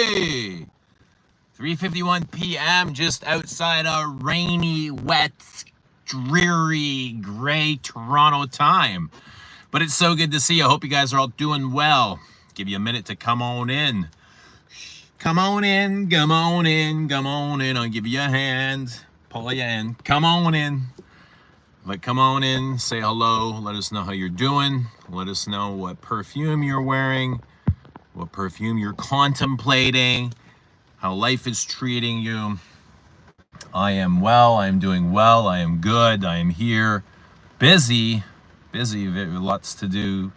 Hey! 3:51 p.m. just outside a rainy, wet, dreary, gray Toronto time. But it's so good to see you. I hope you guys are all doing well. Give you a minute to come on in. Come on in, come on in, come on in. I'll give you a hand, pull you in. Come on in. But come on in, say hello, let us know how you're doing. Let us know what perfume you're wearing, what perfume you're contemplating, how life is treating you. I am well, I am doing well, I am good, I am here. Busy, lots to do.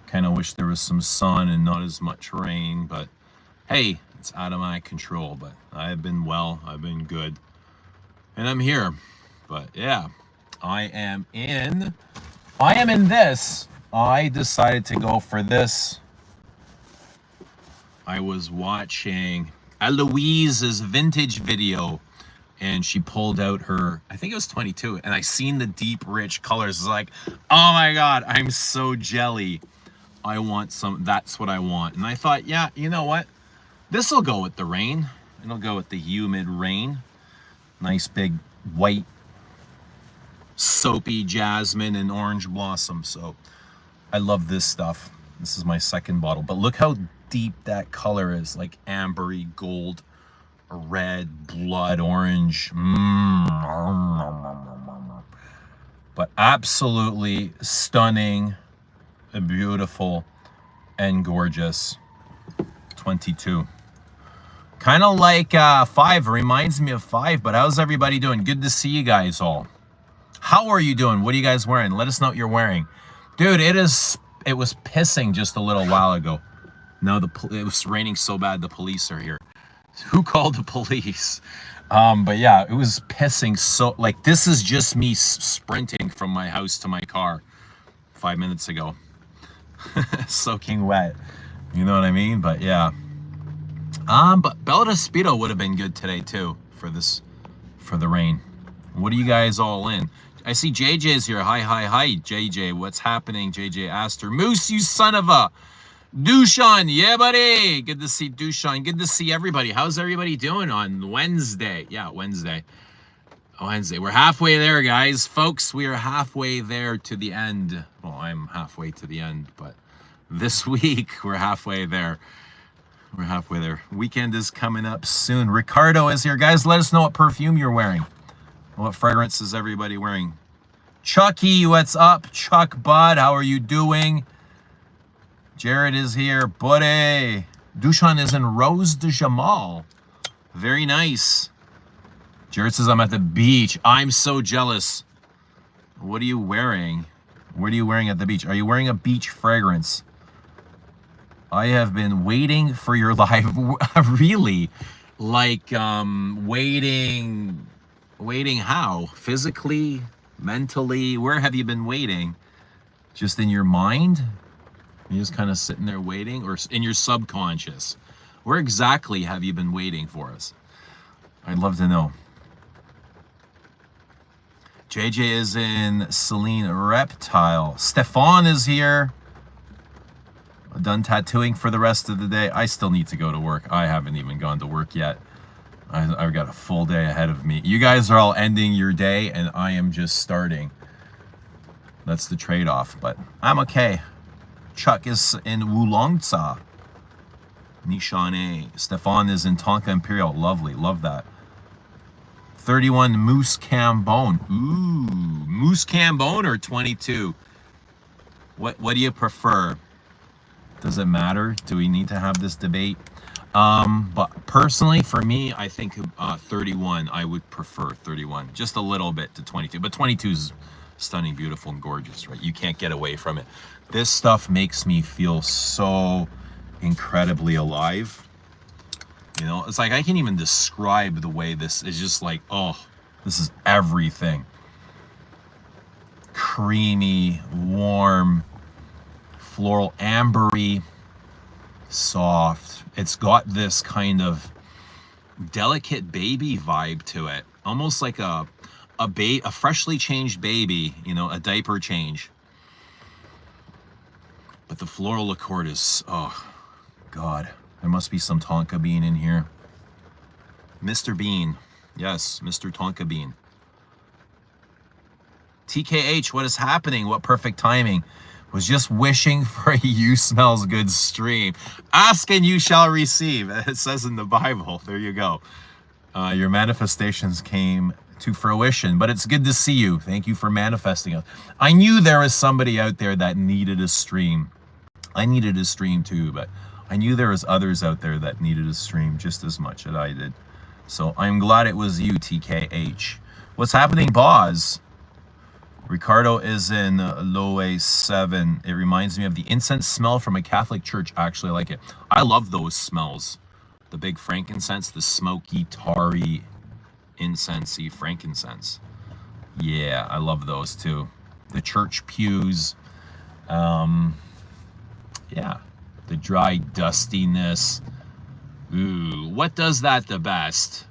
Kind of wish there was some sun and not as much rain, but hey, it's out of my control. But I've been well, I've been good, and I'm here. But yeah, I am in this. I decided to go for this. I was watching Eloise's vintage video, and she pulled out her, I think it was 22, and I seen the deep, rich colors. It's like, oh my God, I'm so jelly. I want some, that's what I want. And I thought, yeah, you know what? This will go with the rain. It'll go with the humid rain. Nice big white, soapy jasmine and orange blossom. So I love this stuff. This is my second bottle, but look how deep that color is, like ambery gold, red, blood orange. But absolutely stunning, beautiful, and gorgeous. 22. Kind of like 5, reminds me of 5, but how's everybody doing? Good to see you guys all. How are you doing? What are you guys wearing? Let us know what you're wearing. Dude, it was pissing just a little while ago. No, it was raining so bad the police are here. Who called the police? But yeah, it was pissing so, like, this is just me sprinting from my house to my car 5 minutes ago. Soaking wet. You know what I mean? But yeah. But Bella Speedo would have been good today too for the rain. What are you guys all in? I see JJ's here. Hi, JJ. What's happening? JJ Astor. Moose, you son of a... Dushan, yeah, buddy. Good to see Dushan. Good to see everybody. How's everybody doing on Wednesday? Yeah, Wednesday. We're halfway there, guys. Folks, we are halfway there to the end. Well, I'm halfway to the end, but this week we're halfway there. We're halfway there. Weekend is coming up soon. Ricardo is here. Guys, let us know what perfume you're wearing. What fragrance is everybody wearing? Chucky, what's up? Chuck Bud, how are you doing? Jared is here. Buddy. Dushan is in Rose de Jamal. Very nice. Jared says, I'm at the beach. I'm so jealous. What are you wearing? What are you wearing at the beach? Are you wearing a beach fragrance? I have been waiting for your live. Really? Like, waiting how? Physically? Mentally? Where have you been waiting? Just in your mind? You're just kind of sitting there waiting, or in your subconscious? Where exactly have you been waiting for us? I'd love to know. JJ is in Celine Reptile. Stefan is here. Done tattooing for the rest of the day. I still need to go to work. I haven't even gone to work yet. I've got a full day ahead of me. You guys are all ending your day, and I am just starting. That's the trade-off, but I'm okay. Chuck is in Wulongtsa. Nishane. Stefan is in Tonka Imperial. Lovely. Love that. 31 Moose Cambone. Ooh. Moose Cambone or 22? What do you prefer? Does it matter? Do we need to have this debate? But personally, for me, I think 31. I would prefer 31. Just a little bit to 22. But 22 is stunning, beautiful, and gorgeous, right? You can't get away from it. This stuff makes me feel so incredibly alive. You know, it's like I can't even describe the way this is. Just like, oh, this is everything. Creamy, warm, floral, ambery, soft. It's got this kind of delicate baby vibe to it. Almost like a freshly changed baby, you know, a diaper change. But the floral accord is, oh, God. There must be some tonka bean in here. Mr. Bean. Yes, Mr. Tonka Bean. TKH, what is happening? What perfect timing. Was just wishing for a You Smells Good stream. Ask and you shall receive. It says in the Bible. There you go. Your manifestations came to fruition, but it's good to see you. Thank you for manifesting it. I knew there was somebody out there that needed a stream. I needed a stream too, but I knew there was others out there that needed a stream just as much as I did. So I'm glad it was you, TKH. What's happening, Boz? Ricardo is in Loe 7. It reminds me of the incense smell from a Catholic church. Actually, I like it. I love those smells. The big frankincense, the smoky, tarry, incensey frankincense. Yeah, I love those too. The church pews. Yeah, the dry dustiness. Ooh, what does that the best?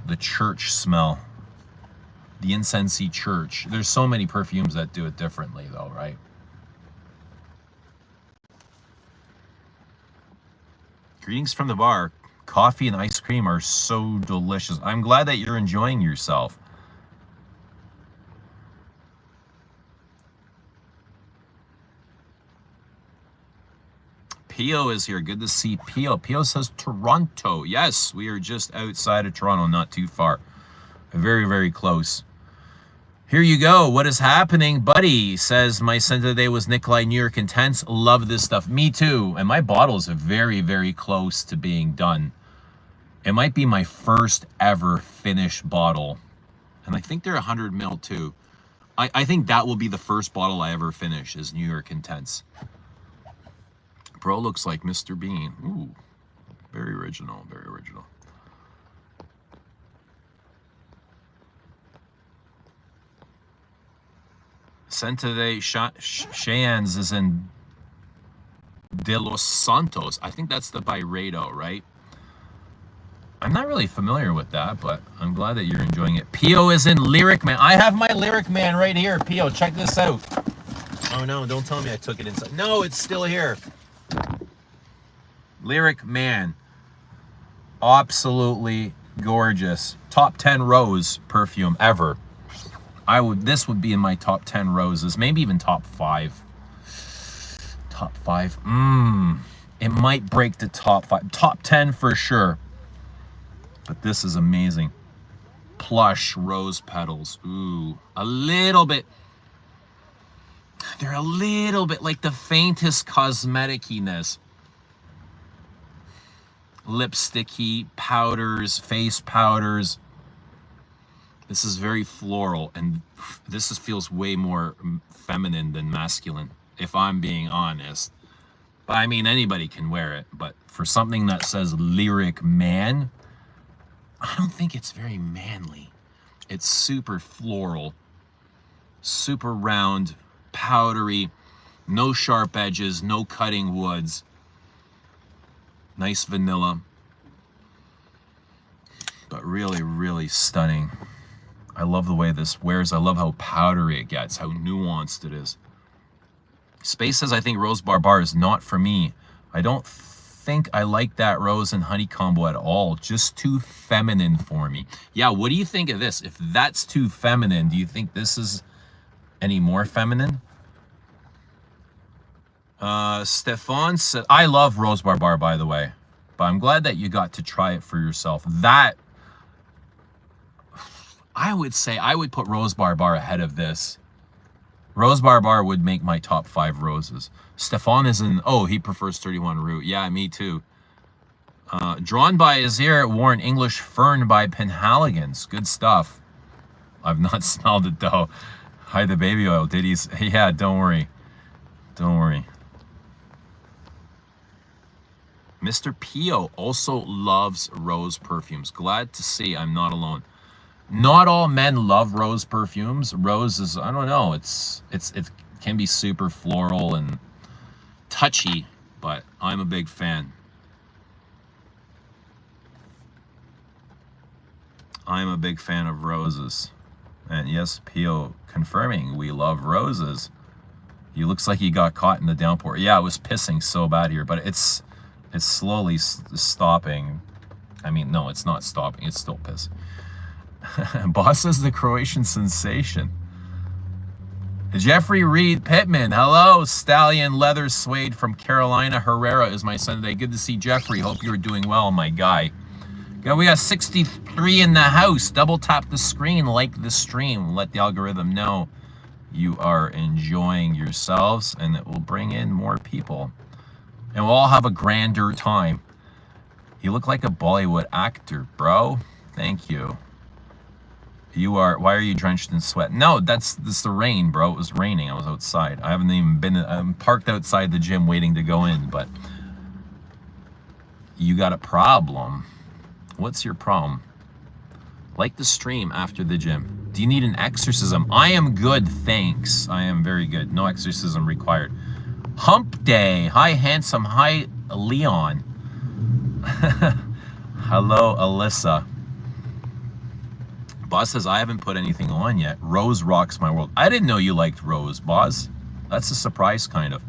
The church smell. The incensey church. There's so many perfumes that do it differently though, right? Greetings from the bar. Coffee and ice cream are so delicious. I'm glad that you're enjoying yourself. Pio is here. Good to see Pio. Pio says Toronto. Yes, we are just outside of Toronto, not too far. Very, very close. Here you go. What is happening? Buddy says, my scent of the day was Nikolai New York Intense. Love this stuff. Me too. And my bottle is very, very close to being done. It might be my first ever finished bottle. And I think they're 100 ml too. I think that will be the first bottle I ever finish is New York Intense. Bro looks like Mr. Bean. Ooh, very original, very original. Scent today, Cheyennes is in De Los Santos. I think that's the Byredo, right? I'm not really familiar with that, but I'm glad that you're enjoying it. Pio is in Lyric Man. I have my Lyric Man right here. Pio, check this out. Oh no, don't tell me I took it inside. No, it's still here. Lyric Man. Absolutely gorgeous. Top 10 rose perfume ever. This would be in my top 10 roses, maybe even top 5. Top 5. It might break the top 5. Top 10 for sure. But this is amazing. Plush rose petals. Ooh, a little bit. They're a little bit like the faintest cosmetic-iness. Lipsticky, powders, face powders. This is very floral, and this feels way more feminine than masculine, if I'm being honest. But I mean, anybody can wear it, but for something that says Lyric Man, I don't think it's very manly. It's super floral, super round, powdery, no sharp edges, no cutting woods. Nice vanilla, but really, really stunning. I love the way this wears. I love how powdery it gets, how nuanced it is. Space says, I think Rose Barbar is not for me. I don't think I like that rose and honey combo at all. Just too feminine for me. Yeah, what do you think of this? If that's too feminine, do you think this is any more feminine? Stefan said, I love Rose Barbar, by the way, but I'm glad that you got to try it for yourself. That, I would say I would put Rose Barbar ahead of this. Rose Barbar would make my top 5 roses. Stefan is in, oh, he prefers 31 Root. Yeah, me too. Drawn by is here, Warren English Fern by Penhaligons. Good stuff. I've not smelled it though. Hi, the baby oil. Diddy's, yeah, don't worry. Don't worry. Mr. Pio also loves rose perfumes. Glad to see I'm not alone. Not all men love rose perfumes. Rose is, I don't know, it can be super floral and touchy, but I'm a big fan. I'm a big fan of roses. And yes, Pio confirming we love roses. He looks like he got caught in the downpour. Yeah, it was pissing so bad here, but it's It's slowly stopping. I mean, no, it's not stopping. It's still piss. Boss is the Croatian sensation. Jeffrey Reed Pittman. Hello, Stallion Leather Suede from Carolina Herrera is my son today. Good to see Jeffrey. Hope you're doing well, my guy. Yeah, we got 63 in the house. Double tap the screen, like the stream. Let the algorithm know you are enjoying yourselves, and it will bring in more people. And we'll all have a grander time. You look like a Bollywood actor, bro. Thank you. You are, why are you drenched in sweat? No, that's the rain, bro. It was raining. I was outside. I haven't even been, I'm parked outside the gym waiting to go in, but you got a problem. What's your problem? Like the stream after the gym. Do you need an exorcism? I am good, thanks. I am very good. No exorcism required. Hump day. Hi, handsome. Hi, Leon. Hello, Alyssa. Boss says, I haven't put anything on yet. Rose rocks my world. I didn't know you liked Rose, Boss. That's a surprise, kind of.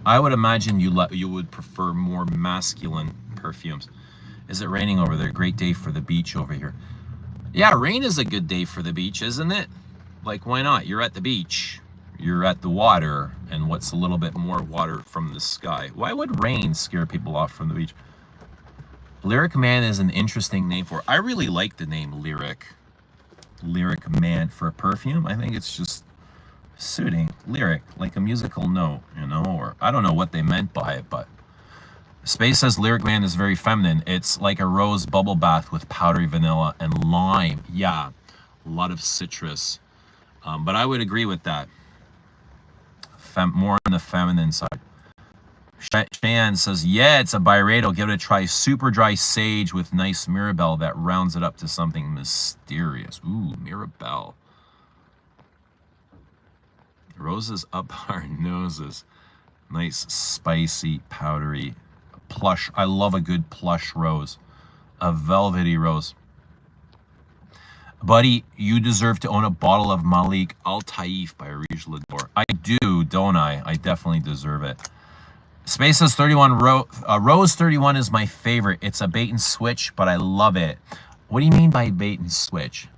I would imagine you would prefer more masculine perfumes. Is it raining over there? Great day for the beach over here. Yeah, rain is a good day for the beach, isn't it? Like, why not? You're at the beach. You're at the water. And what's a little bit more water from the sky? Why would rain scare people off from the beach? Lyric Man is an interesting name for it. I really like the name Lyric Man for a perfume. I think it's just suiting. Lyric, like a musical note, you know, or I don't know what they meant by it, but Space says Lyric Man is very feminine. It's like a rose bubble bath with powdery vanilla and lime. Yeah, a lot of citrus. But I would agree with that. More on the feminine side. Shan says, yeah, it's a Byredo. Give it a try. Super dry sage with nice Mirabelle that rounds it up to something mysterious. Ooh, Mirabelle. Roses up our noses. Nice, spicy, powdery, plush. I love a good plush rose. A velvety rose. Buddy, you deserve to own a bottle of Malik Al Taif by Rouge L'Adore. I do, don't I? I definitely deserve it. Space says 31 Rose 31 is my favorite. It's a bait and switch, but I love it. What do you mean by bait and switch?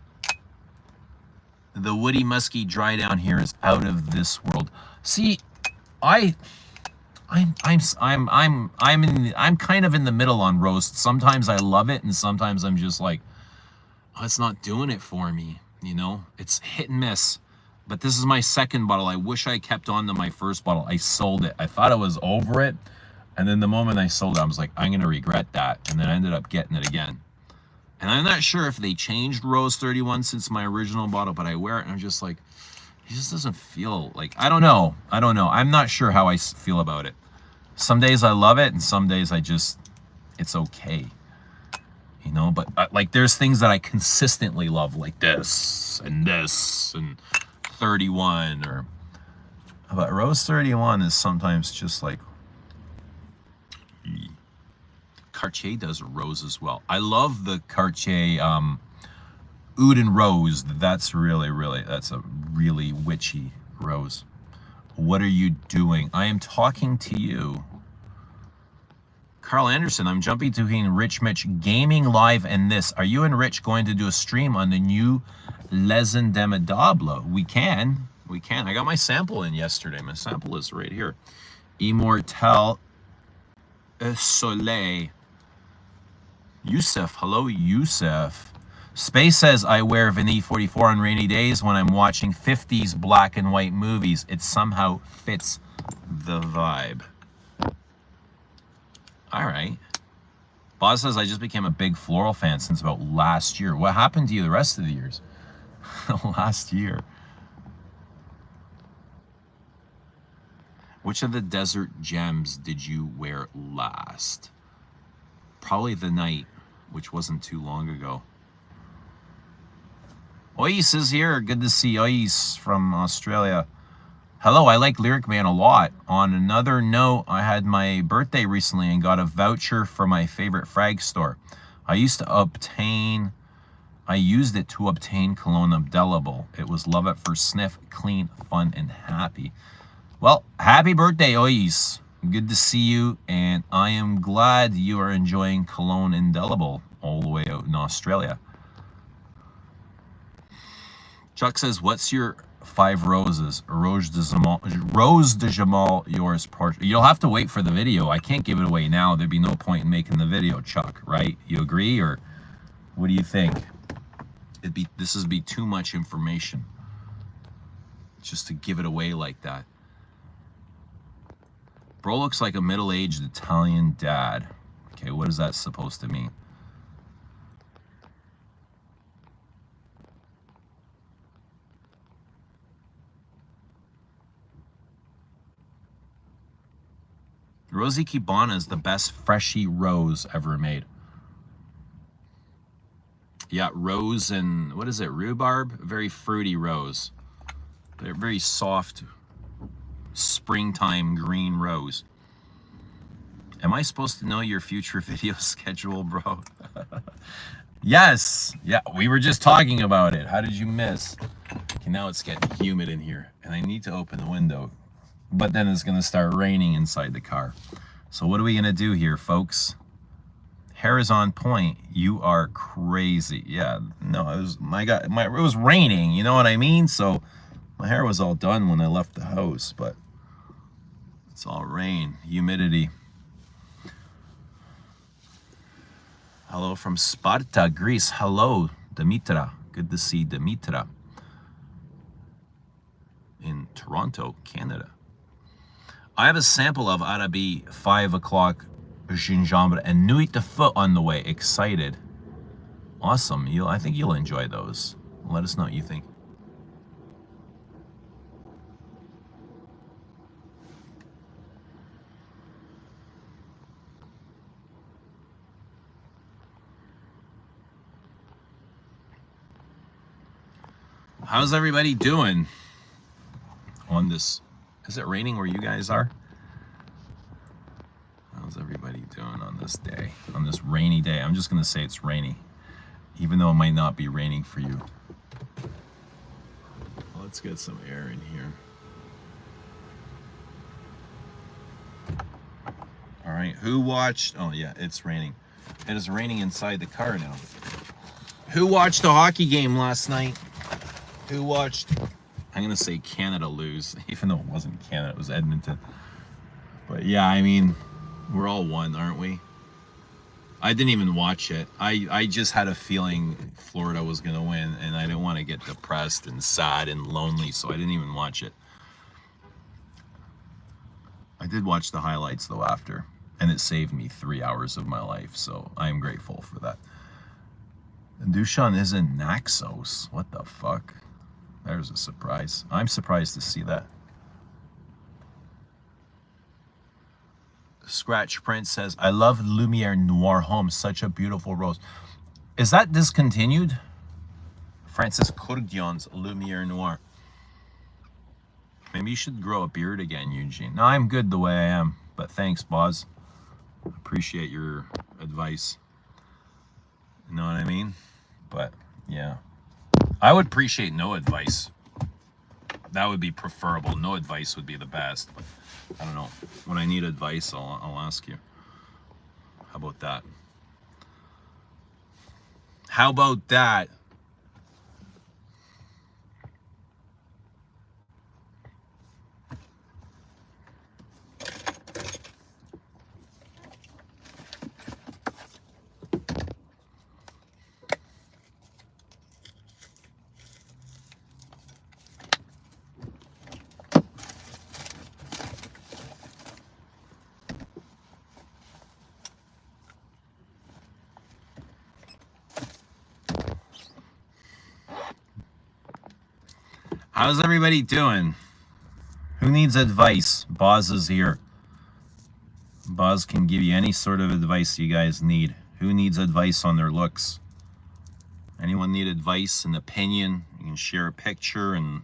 The woody musky dry down here is out of this world. See, I'm kind of in the middle on Rose. Sometimes I love it, and sometimes I'm just like, oh, it's not doing it for me. You know, it's hit and miss. But this is my second bottle. I wish I kept on to my first bottle. I sold it. I thought I was over it. And then the moment I sold it, I was like, I'm going to regret that. And then I ended up getting it again. And I'm not sure if they changed Rose 31 since my original bottle, but I wear it and I'm just like, it just doesn't feel like, I don't know. I'm not sure how I feel about it. Some days I love it and some days I just, it's okay. You know, but like there's things that I consistently love, like this and 31 or, but Rose 31 is sometimes just like, Cartier does rose as well. I love the Cartier Oud and Rose. That's a really witchy rose. What are you doing? I am talking to you. Carl Anderson, I'm jumping between Rich Mitch Gaming Live and this. Are you and Rich going to do a stream on the new Les Indemnidables? We can. I got my sample in yesterday. My sample is right here. Immortel Soleil. Yusuf. Hello, Yusuf. Space says, I wear Vanille 44 on rainy days when I'm watching 50s black and white movies. It somehow fits the vibe. All right. Boz says, I just became a big floral fan since about last year. What happened to you the rest of the years? Last year. Which of the desert gems did you wear last? Probably the night, which wasn't too long ago. Ois is here. Good to see Ois from Australia. Hello, I like Lyric Man a lot. On another note, I had my birthday recently and got a voucher for my favorite frag store. I used it to obtain Cologne Indelible. It was love at first sniff, clean, fun, and happy. Well, happy birthday, Ois. good to see you, and I am glad you are enjoying Cologne Indelible all the way out in Australia. Chuck says, what's your 5 roses? Rose de Jamal, yours portrait. You'll have to wait for the video. I can't give it away now. There'd be no point in making the video, Chuck, right? You agree, or what do you think? This would be too much information just to give it away like that. Bro looks like a middle-aged Italian dad. Okay, what is that supposed to mean? Rosie Kibana is the best freshie rose ever made. Yeah, rose and, what is it, rhubarb? Very fruity rose. They're very soft, springtime green rose. Am I supposed to know your future video schedule, bro? Yes. Yeah, we were just talking about it. How did you miss? Okay, now it's getting humid in here, and I need to open the window. But then it's going to start raining inside the car. So what are we going to do here, folks? Hair is on point. You are crazy. Yeah, no, it was, it was raining, you know what I mean? So my hair was all done when I left the house, but it's all rain, humidity. Hello from Sparta, Greece. Hello, Dimitra. Good to see Dimitra in Toronto, Canada. I have a sample of Arabi 5 o'clock gingembre and Nuit de Feu on the way. Excited. Awesome. I think you'll enjoy those. Let us know what you think. How's everybody doing on this? Is it raining where you guys are? How's everybody doing on this day? On this rainy day? I'm just going to say it's rainy, even though it might not be raining for you. Let's get some air in here. All right, who watched? Oh yeah, it's raining. It is raining inside the car now. Who watched the hockey game last night? Who watched? I'm going to say Canada lose, even though it wasn't Canada, it was Edmonton. But yeah, I mean, we're all one, aren't we? I didn't even watch it. I just had a feeling Florida was going to win, and I didn't want to get depressed and sad and lonely, so I didn't even watch it. I did watch the highlights, though, after, and it saved me 3 hours of my life, so I am grateful for that. And Dushan is in Naxos. What the fuck? There's a surprise. I'm surprised to see that. Scratch Print says, I love Lumiere Noir Home. Such a beautiful rose. Is that discontinued? Francis Courdion's Lumiere Noir. Maybe you should grow a beard again, Eugene. No, I'm good the way I am. But thanks, Boz. Appreciate your advice. You know what I mean? But, yeah. I would appreciate no advice. That would be preferable. No advice would be the best. But I don't know. When I need advice, I'll ask you. How about that? How about that? How's everybody doing? Who needs advice? Boz is here. Boz can give you any sort of advice you guys need. Who needs advice on their looks? Anyone need advice, an opinion? You can share a picture and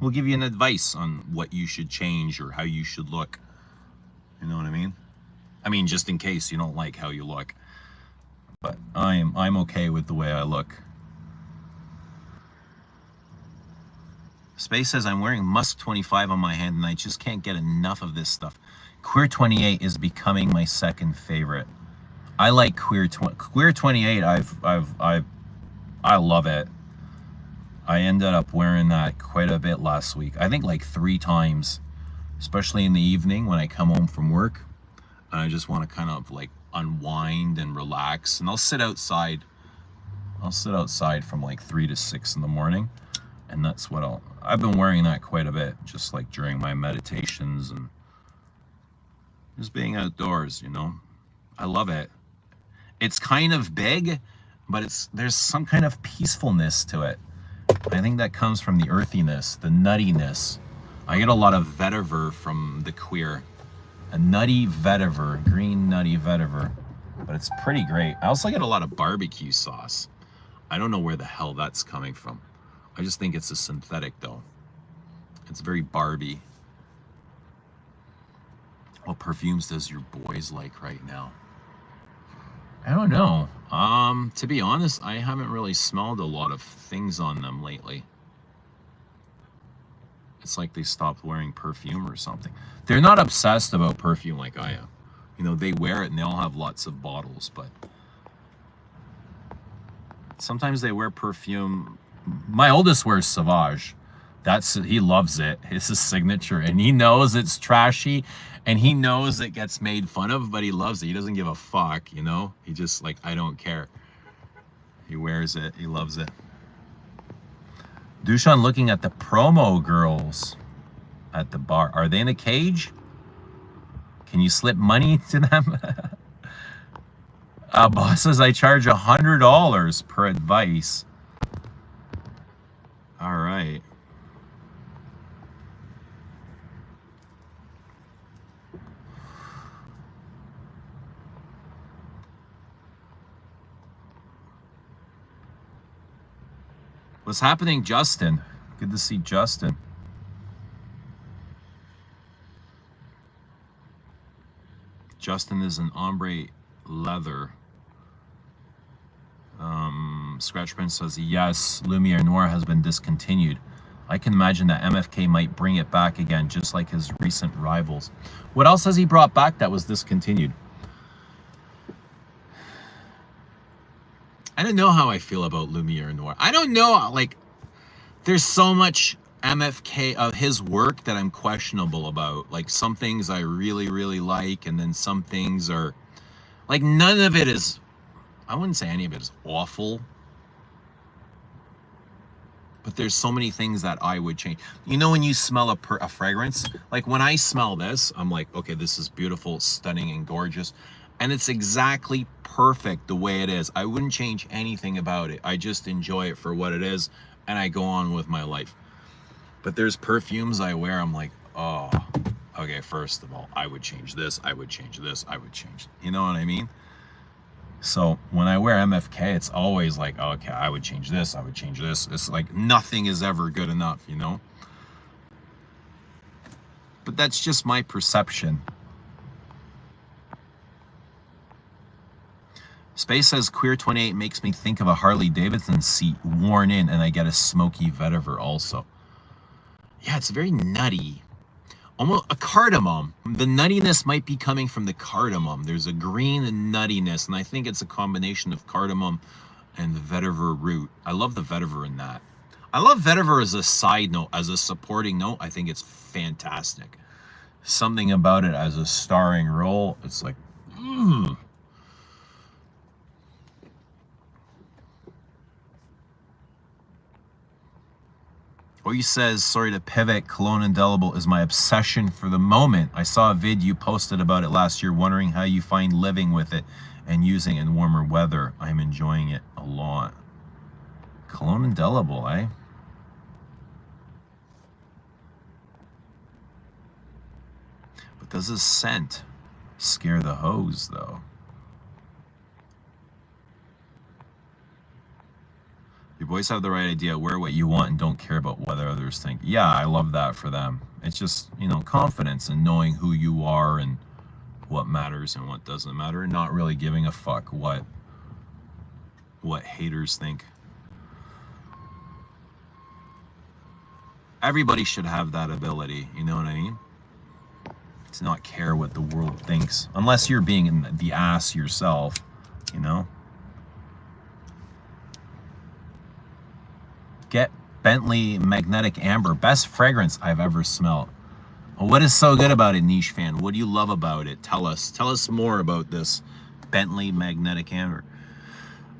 we'll give you an advice on what you should change or how you should look. You know what I mean? I mean, just in case you don't like how you look. But I'm okay with the way I look. Space says, I'm wearing Musk 25 on my hand and I just can't get enough of this stuff. Queer 28 is becoming my second favorite. I like Queer 28. I love it. I ended up wearing that quite a bit last week. I think like 3 times, especially in the evening when I come home from work and I just want to kind of like unwind and relax. And I'll sit outside. I'll sit outside from like 3 to 6 in the morning, and that's what I've been wearing that quite a bit, just like during my meditations and just being outdoors, you know. I love it. It's kind of big, but there's some kind of peacefulness to it. I think that comes from the earthiness, the nuttiness. I get a lot of vetiver from the Queer. A nutty vetiver, green nutty vetiver. But it's pretty great. I also get a lot of barbecue sauce. I don't know where the hell that's coming from. I just think it's a synthetic though. It's very Barbie. What perfumes does your boys like right now? I don't know. To be honest, I haven't really smelled a lot of things on them lately. It's like they stopped wearing perfume or something. They're not obsessed about perfume like I am. You know, they wear it and they all have lots of bottles, but sometimes they wear perfume. My oldest wears Sauvage. He loves it. It's his signature, and he knows it's trashy, and he knows it gets made fun of, but he loves it. He doesn't give a fuck, you know? He just like, I don't care. He wears it. He loves it. Dushan looking at the promo girls at the bar. Are they in a cage? Can you slip money to them? Boss says I charge $100 per advice. All right. What's happening, Justin? Good to see Justin. Justin is an ombre leather. Scratch Prince says, yes, Lumiere Noir has been discontinued. I can imagine that MFK might bring it back again, just like his recent rivals. What else has he brought back that was discontinued? I don't know how I feel about Lumiere Noir. I don't know, like, there's so much MFK of his work that I'm questionable about. Like, some things I really, really like, and then some things are, like, none of it is, I wouldn't say any of it is awful. But there's so many things that I would change. You know when you smell a fragrance? Like when I smell this, I'm like, okay, this is beautiful, stunning, and gorgeous. And it's exactly perfect the way it is. I wouldn't change anything about it. I just enjoy it for what it is, and I go on with my life. But there's perfumes I wear, I'm like, oh, okay, first of all, I would change this, I would change this, I would change. You know what I mean? So when I wear MFK, it's always like, okay, I would change this, I would change this. It's like nothing is ever good enough, you know? But that's just my perception. Space says Queer 28 makes me think of a Harley Davidson seat worn in, and I get a smoky vetiver also. Yeah, it's very nutty. Almost a cardamom. The nuttiness might be coming from the cardamom. There's a green nuttiness, and I think it's a combination of cardamom and the vetiver root. I love the vetiver in that. I love vetiver as a side note, as a supporting note. I think it's fantastic. Something about it as a starring role, it's like, Oye says, sorry to pivot, Cologne Indelible is my obsession for the moment. I saw a vid you posted about it last year, wondering how you find living with it and using it in warmer weather. I'm enjoying it a lot. Cologne Indelible, eh? But does this scent scare the hoes, though? Your boys have the right idea. Wear what you want and don't care about what others think. Yeah, I love that for them. It's just, you know, confidence in knowing who you are and what matters and what doesn't matter, and not really giving a fuck what haters think. Everybody should have that ability, you know what I mean? to not care what the world thinks, unless you're being in the ass yourself, you know. Get Bentley Magnetic Amber, best fragrance I've ever smelled. What is so good about it, Niche Fan? What do you love about it? Tell us more about this Bentley Magnetic Amber.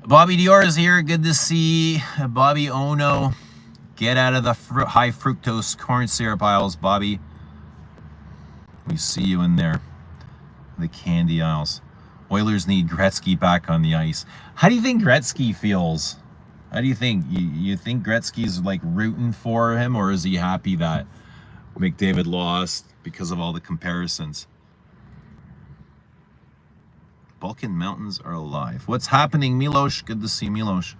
Bobby Dior is here. Good to see Bobby Ono. Get out of the high fructose corn syrup aisles, Bobby. We see you in there. The candy aisles. Oilers need Gretzky back on the ice. How do you think Gretzky feels? How do you think? You think Gretzky's like rooting for him, or is he happy that McDavid lost because of all the comparisons? Balkan Mountains are alive. What's happening, Milosh? Good to see Milosh.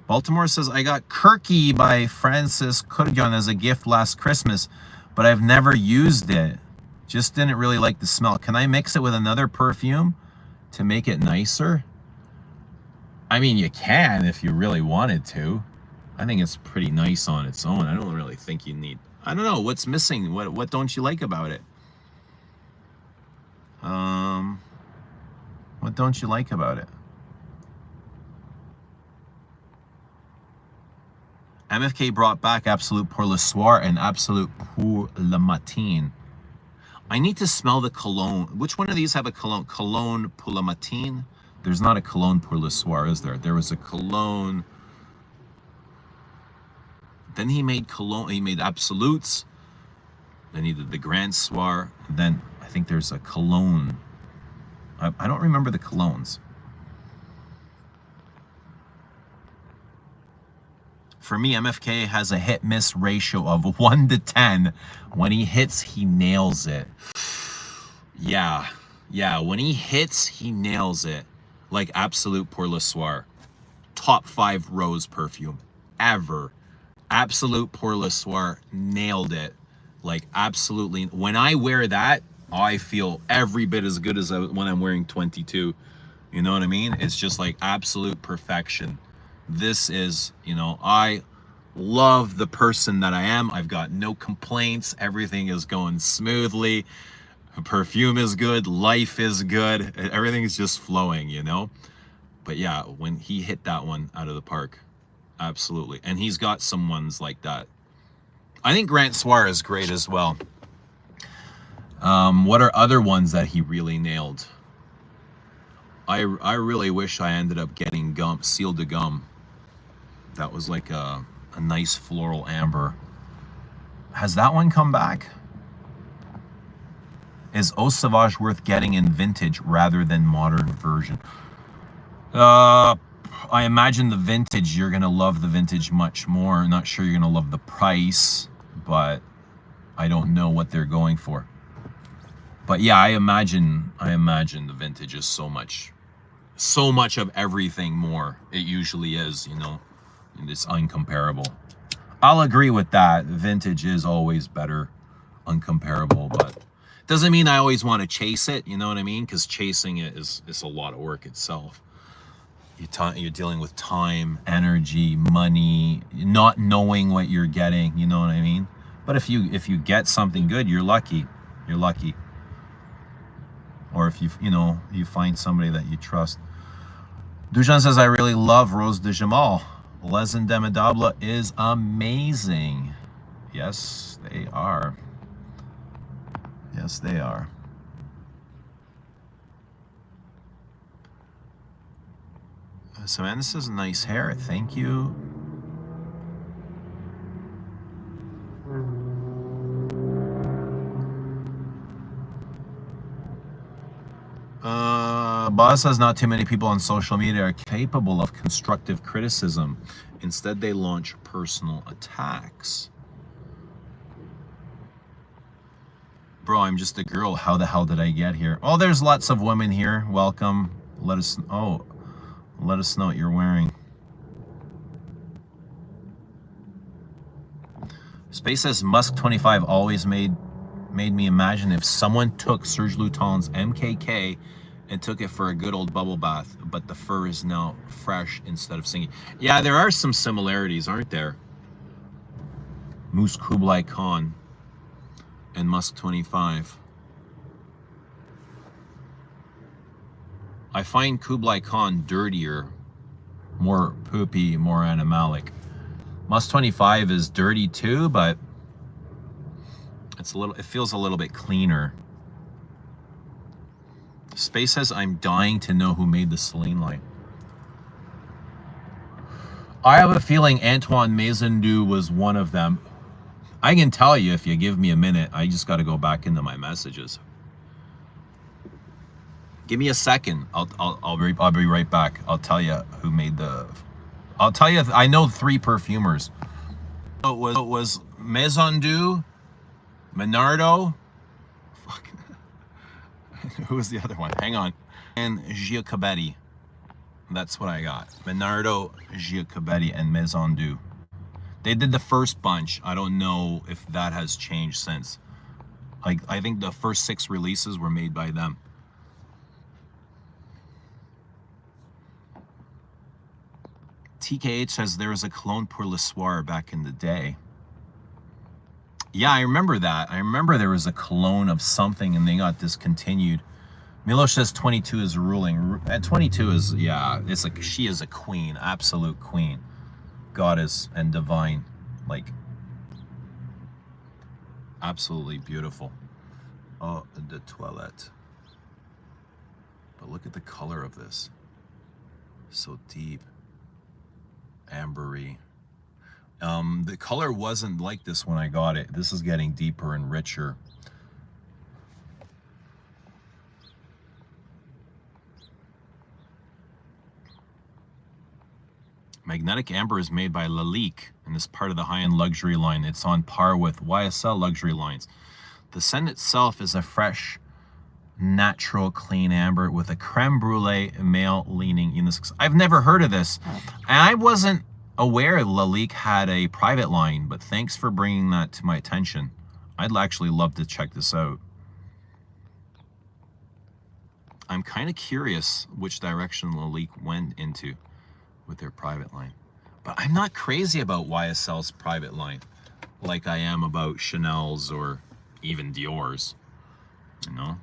Baltimore says, I got Kirky by Francis Kurgan as a gift last Christmas, but I've never used it. Just didn't really like the smell. Can I mix it with another perfume to make it nicer? I mean, you can if you really wanted to. I think it's pretty nice on its own. I don't really think you need... I don't know. What's missing? What don't you like about it? What don't you like about it? MFK brought back Absolute Pour Le Soir and Absolute Pour Le Matin. I need to smell the cologne. Which one of these have a cologne? Cologne Pour Le Matin? There's not a Cologne Pour Le Soir, is there? There was a cologne. Then he made cologne. He made Absolutes. Then he did the Grand Soir. Then I think there's a cologne. I don't remember the colognes. For me, MFK has a hit-miss ratio of 1 to 10. When he hits, he nails it. Yeah, when he hits, he nails it. Like Absolute Pour Le Soir. Top 5 rose perfume ever. Absolute Pour Le Soir nailed it. Like, absolutely. When I wear that, I feel every bit as good as when I'm wearing 22. You know what I mean? It's just like absolute perfection. This is, you know, I love the person that I am. I've got no complaints. Everything is going smoothly. Perfume is good. Life is good. Everything is just flowing, you know? But yeah, when he hit that one out of the park, absolutely. And he's got some ones like that. I think Grand Soir is great as well. What are other ones that he really nailed? I really wish I ended up getting gum, Ciel de Gum. That was like a nice floral amber. Has that one come back? Is Eau Sauvage worth getting in vintage rather than modern version? I imagine the vintage, you're gonna love the vintage much more. I'm not sure you're gonna love the price, but I don't know what they're going for. But yeah, I imagine the vintage is so much of everything more. It usually is, you know. It's uncomparable. I'll agree with that. Vintage is always better, uncomparable, but doesn't mean I always want to chase it, you know what I mean? Because chasing it is a lot of work itself. You're dealing with time, energy, money, not knowing what you're getting, you know what I mean? But if you get something good, you're lucky. You're lucky. Or if you find somebody that you trust. Dujan says, I really love Rose de Jamal. Les Indemnidables is amazing. Yes, they are. Yes, they are. Samantha says, nice hair. Thank you. Boss says not too many people on social media are capable of constructive criticism. Instead, they launch personal attacks. Bro, I'm just a girl. How the hell did I get here? Oh, there's lots of women here. Welcome. Let us know what you're wearing. Space says Musk 25 always made me imagine if someone took Serge Luton's MKK and took it for a good old bubble bath, but the fur is now fresh instead of singing. Yeah, there are some similarities, aren't there? Moose Kublai Khan. and Musk 25. I find Kublai Khan dirtier, more poopy, more animalic. Musk 25 is dirty too, but it feels a little bit cleaner. Space says, I'm dying to know who made the Celine line. I have a feeling Antoine Maisonneuve was one of them. I can tell you if you give me a minute. I just got to go back into my messages. Give me a second. I'll be right back. I'll tell you who made the. I'll tell you. I know 3 perfumers. It was Maisonneuve, Menardo. Fuck. Who was the other one? Hang on. And Giacobetti. That's what I got. Menardo, Giacobetti, and Maisonneuve. They did the first bunch. I don't know if that has changed since. Like, I think the first 6 releases were made by them. TKH says there was a cologne pour le soir back in the day. Yeah, I remember that. I remember there was a cologne of something and they got discontinued. Milos says 22 is ruling. At 22 is, yeah, it's like she is a queen, absolute queen. Goddess and divine. Like, absolutely beautiful. Oh, the toilette. But look at the color of this. So deep. Ambery. The color wasn't like this when I got it. This is getting deeper and richer. Magnetic Amber is made by Lalique and is part of the high-end luxury line. It's on par with YSL luxury lines. The scent itself is a fresh, natural, clean amber with a creme brulee male-leaning unisex. I've never heard of this. And I wasn't aware Lalique had a private line, but thanks for bringing that to my attention. I'd actually love to check this out. I'm kind of curious which direction Lalique went into with their private line. But I'm not crazy about YSL's private line like I am about Chanel's or even Dior's, you know?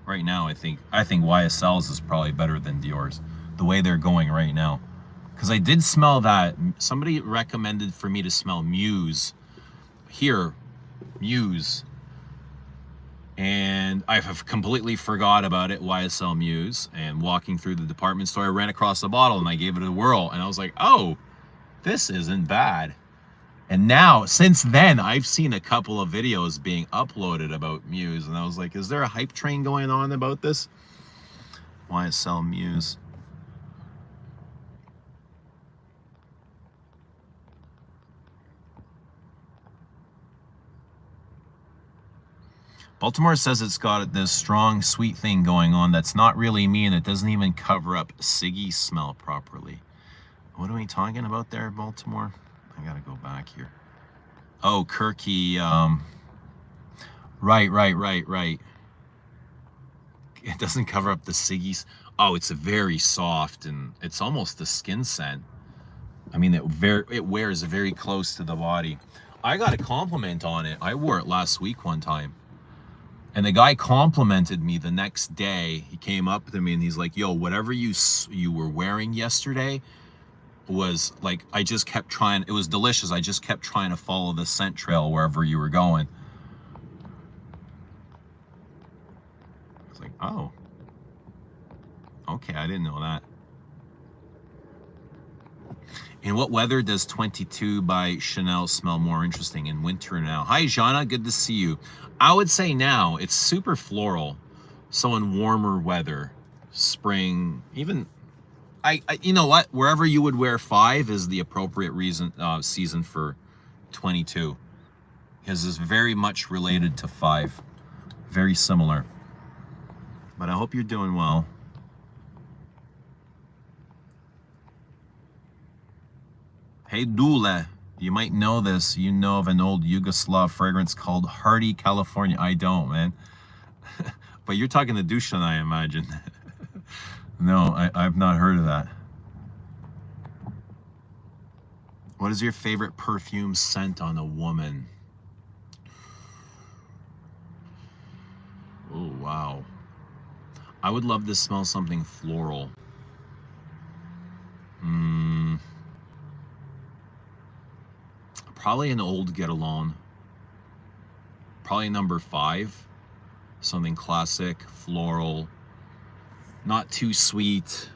Right now, I think YSL's is probably better than Dior's, the way they're going right now. Because I did smell that. Somebody recommended for me to smell Muse. Here, Muse. And I have completely forgot about it, YSL Muse. And walking through the department store, I ran across the bottle and I gave it a whirl. And I was like, oh, this isn't bad. And now, since then, I've seen a couple of videos being uploaded about Muse. And I was like, is there a hype train going on about this? YSL Muse. Baltimore says it's got this strong, sweet thing going on that's not really me, and it doesn't even cover up Siggy smell properly. What are we talking about there, Baltimore? I gotta go back here. Oh, Kirky. Right. It doesn't cover up the Siggy's. Oh, it's very soft, and it's almost a skin scent. I mean, it wears very close to the body. I got a compliment on it. I wore it last week one time. And the guy complimented me the next day. He came up to me and he's like, yo, whatever you were wearing yesterday was like, I just kept trying. It was delicious. I just kept trying to follow the scent trail wherever you were going. I was like, oh, okay. I didn't know that. In what weather does 22 by Chanel smell more interesting? In winter now. Hi, Jana. Good to see you. I would say now it's super floral. So in warmer weather, spring, even, you know what? Wherever you would wear 5 is the appropriate season for 22. Because it's very much related to 5. Very similar. But I hope you're doing well. Hey, Dule, you might know this. You know of an old Yugoslav fragrance called Hardy California. I don't, man. But you're talking to Dushan, I imagine. No, I've not heard of that. What is your favorite perfume scent on a woman? Oh, wow. I would love to smell something floral. Probably an old Get Alone. Probably number 5. Something classic, floral, not too sweet.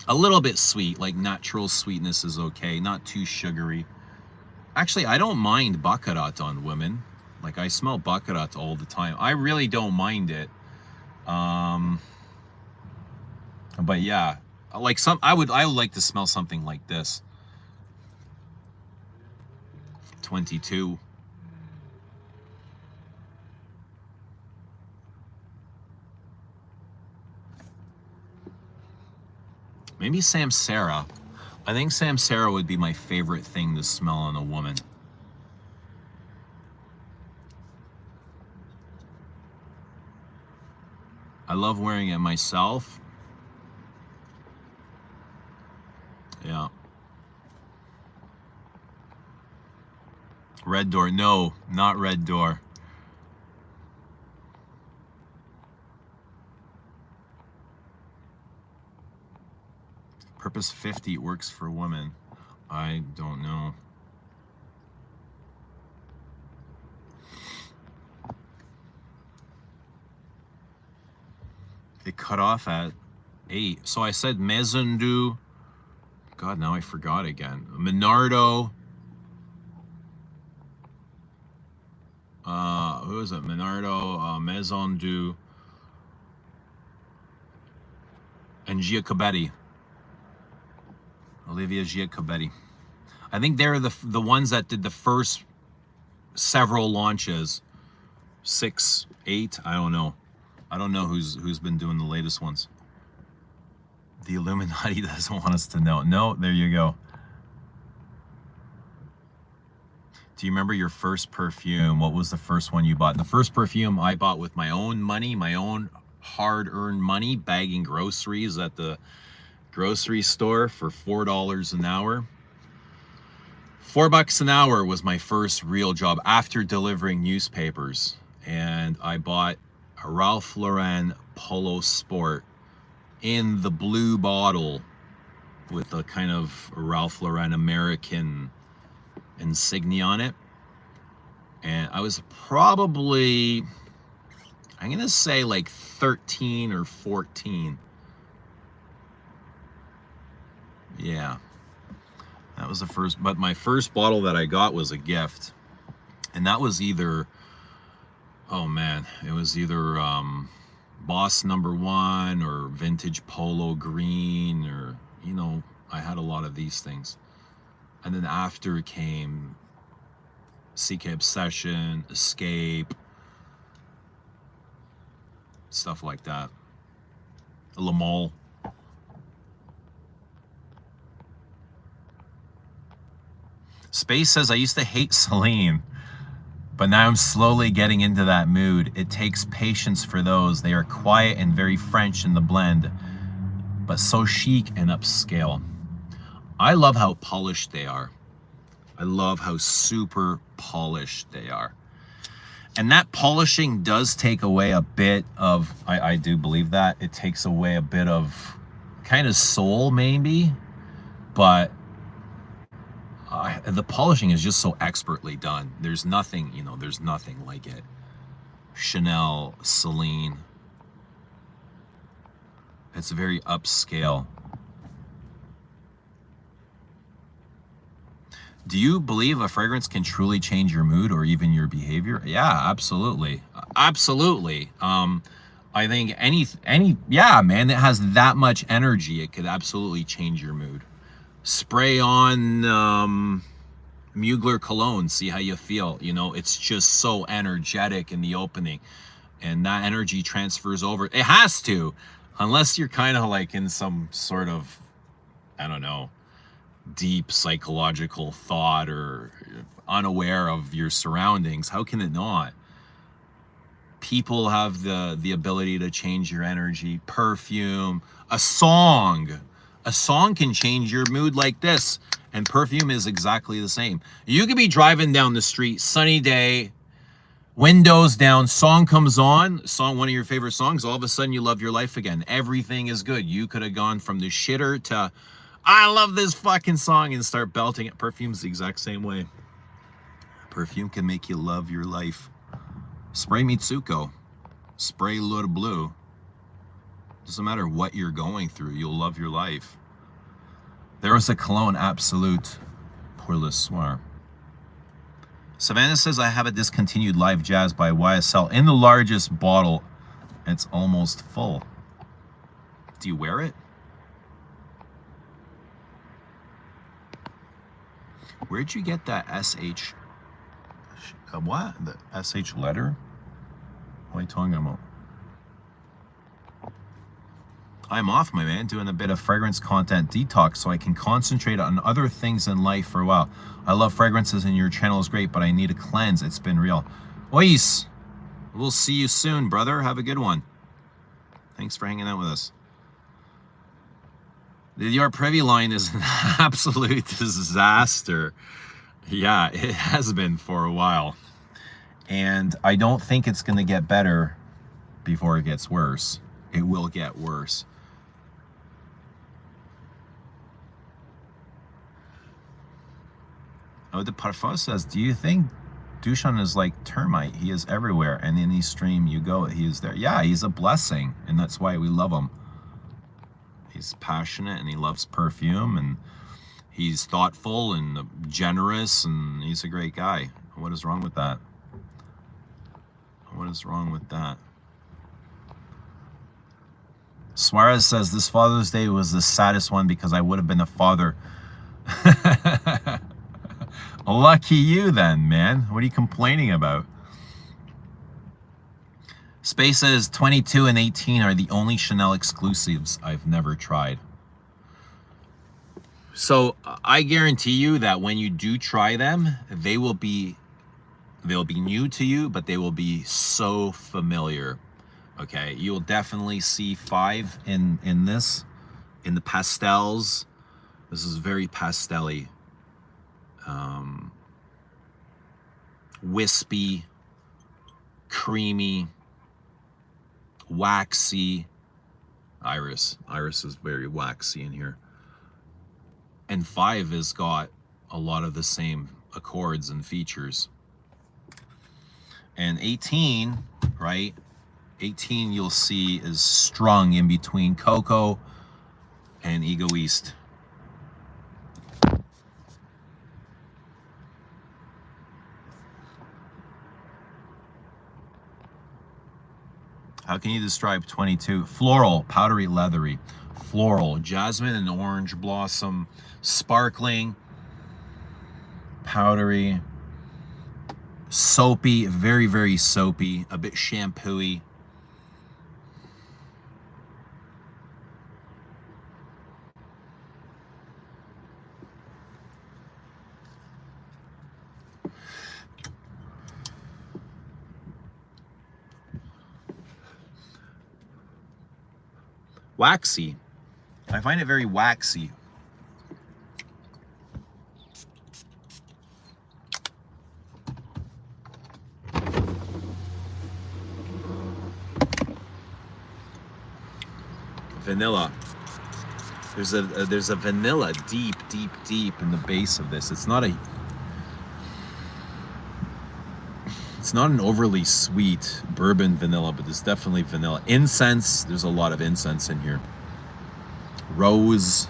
A little bit sweet, like natural sweetness is okay, not too sugary. Actually, I don't mind baccarat on women. Like, I smell baccarat all the time. I really don't mind it. But yeah, like I would like to smell something like this. 22. Maybe Samsara. I think Samsara would be my favorite thing to smell on a woman. I love wearing it myself. Yeah. Red Door. No, not Red Door. Purpose 50 works for women. I don't know. It cut off at 8. So I said Maison du. God, now I forgot again. Minardo. Who is it? Minardo, Maison du, and Giacobetti. Olivia Giacobetti. I think they're the ones that did the first several launches. 6, 8, I don't know. I don't know who's been doing the latest ones. The Illuminati doesn't want us to know. No, there you go. Do you remember your first perfume? What was the first one you bought? The first perfume I bought with my own money, my own hard-earned money, bagging groceries at the grocery store for $4 an hour. $4 an hour was my first real job after delivering newspapers. And I bought a Ralph Lauren Polo Sport in the blue bottle with a kind of Ralph Lauren American insignia on it. And I was probably, I'm gonna say like 13 or 14. Yeah, that was the first, but my first bottle that I got was a gift. And that was either, oh man, it was either Boss number 1 or Vintage Polo Green, or, you know, I had a lot of these things. And then after came CK Obsession, Escape, stuff like that. Le Male. Space says, I used to hate Celine, but now I'm slowly getting into that mood. It takes patience for those. They are quiet and very French in the blend, but so chic and upscale. I love how polished they are. I love how super polished they are. And that polishing does take away a bit of, I do believe that. It takes away a bit of kind of soul maybe, but the polishing is just so expertly done. There's nothing, you know, there's nothing like it. Chanel, Celine. It's very upscale. Do you believe a fragrance can truly change your mood or even your behavior? Yeah, absolutely. Absolutely. I think yeah, man, it has that much energy. It could absolutely change your mood. Spray on Mugler cologne, see how you feel. You know, it's just so energetic in the opening, and that energy transfers over. It has to, unless you're kind of like in some sort of, I don't know, deep psychological thought or unaware of your surroundings. How can it not? People have the ability to change your energy. Perfume, a song A song can change your mood like this, and perfume is exactly the same. You could be driving down the street, sunny day, windows down, song comes on, one of your favorite songs, all of a sudden you love your life again. Everything is good. You could have gone from the shitter to, I love this fucking song, and start belting it. Perfume's the exact same way. Perfume can make you love your life. Spray Mitsuko. Spray L'Eau de Bleu. Doesn't matter what you're going through, you'll love your life. There was a cologne Absolute pour le soir. Savannah says, I have a discontinued Live Jazz by YSL in the largest bottle. It's almost full. Do you wear it? Where'd you get that SH? What? The SH letter? What are you talking about? I'm off, my man, doing a bit of fragrance content detox so I can concentrate on other things in life for a while. I love fragrances and your channel is great, but I need a cleanse. It's been real. Ois, we'll see you soon, brother. Have a good one. Thanks for hanging out with us. The Dior Privy line is an absolute disaster. Yeah, it has been for a while. And I don't think it's going to get better before it gets worse. It will get worse. Oh, the Parfum says, do you think Dushan is like termite? He is everywhere, and in any stream you go, he is there. Yeah, he's a blessing, and that's why we love him. He's passionate, and he loves perfume, and he's thoughtful and generous, and he's a great guy. What is wrong with that? What is wrong with that? Suarez says, this Father's Day was the saddest one because I would have been a father. Lucky you then, man. What are you complaining about? Space says 22 and 18 are the only Chanel exclusives I've never tried. So I guarantee you that when you do try them, they'll be new to you, but they will be so familiar. Okay, you'll definitely see 5 in the pastels. This is very pastel-y. Wispy, creamy, waxy. Iris is very waxy in here. And 5 has got a lot of the same accords and features. And 18, right? 18 you'll see is strung in between Coco and Egoist. How can you describe 22? Floral, powdery, leathery. Floral, jasmine and orange blossom, sparkling, powdery, soapy, very, very soapy, a bit shampooey. Waxy. I find it very waxy. Vanilla. There's a vanilla deep in the base of this. It's not an overly sweet bourbon vanilla, but there's definitely vanilla. Incense, there's a lot of incense in here. Rose,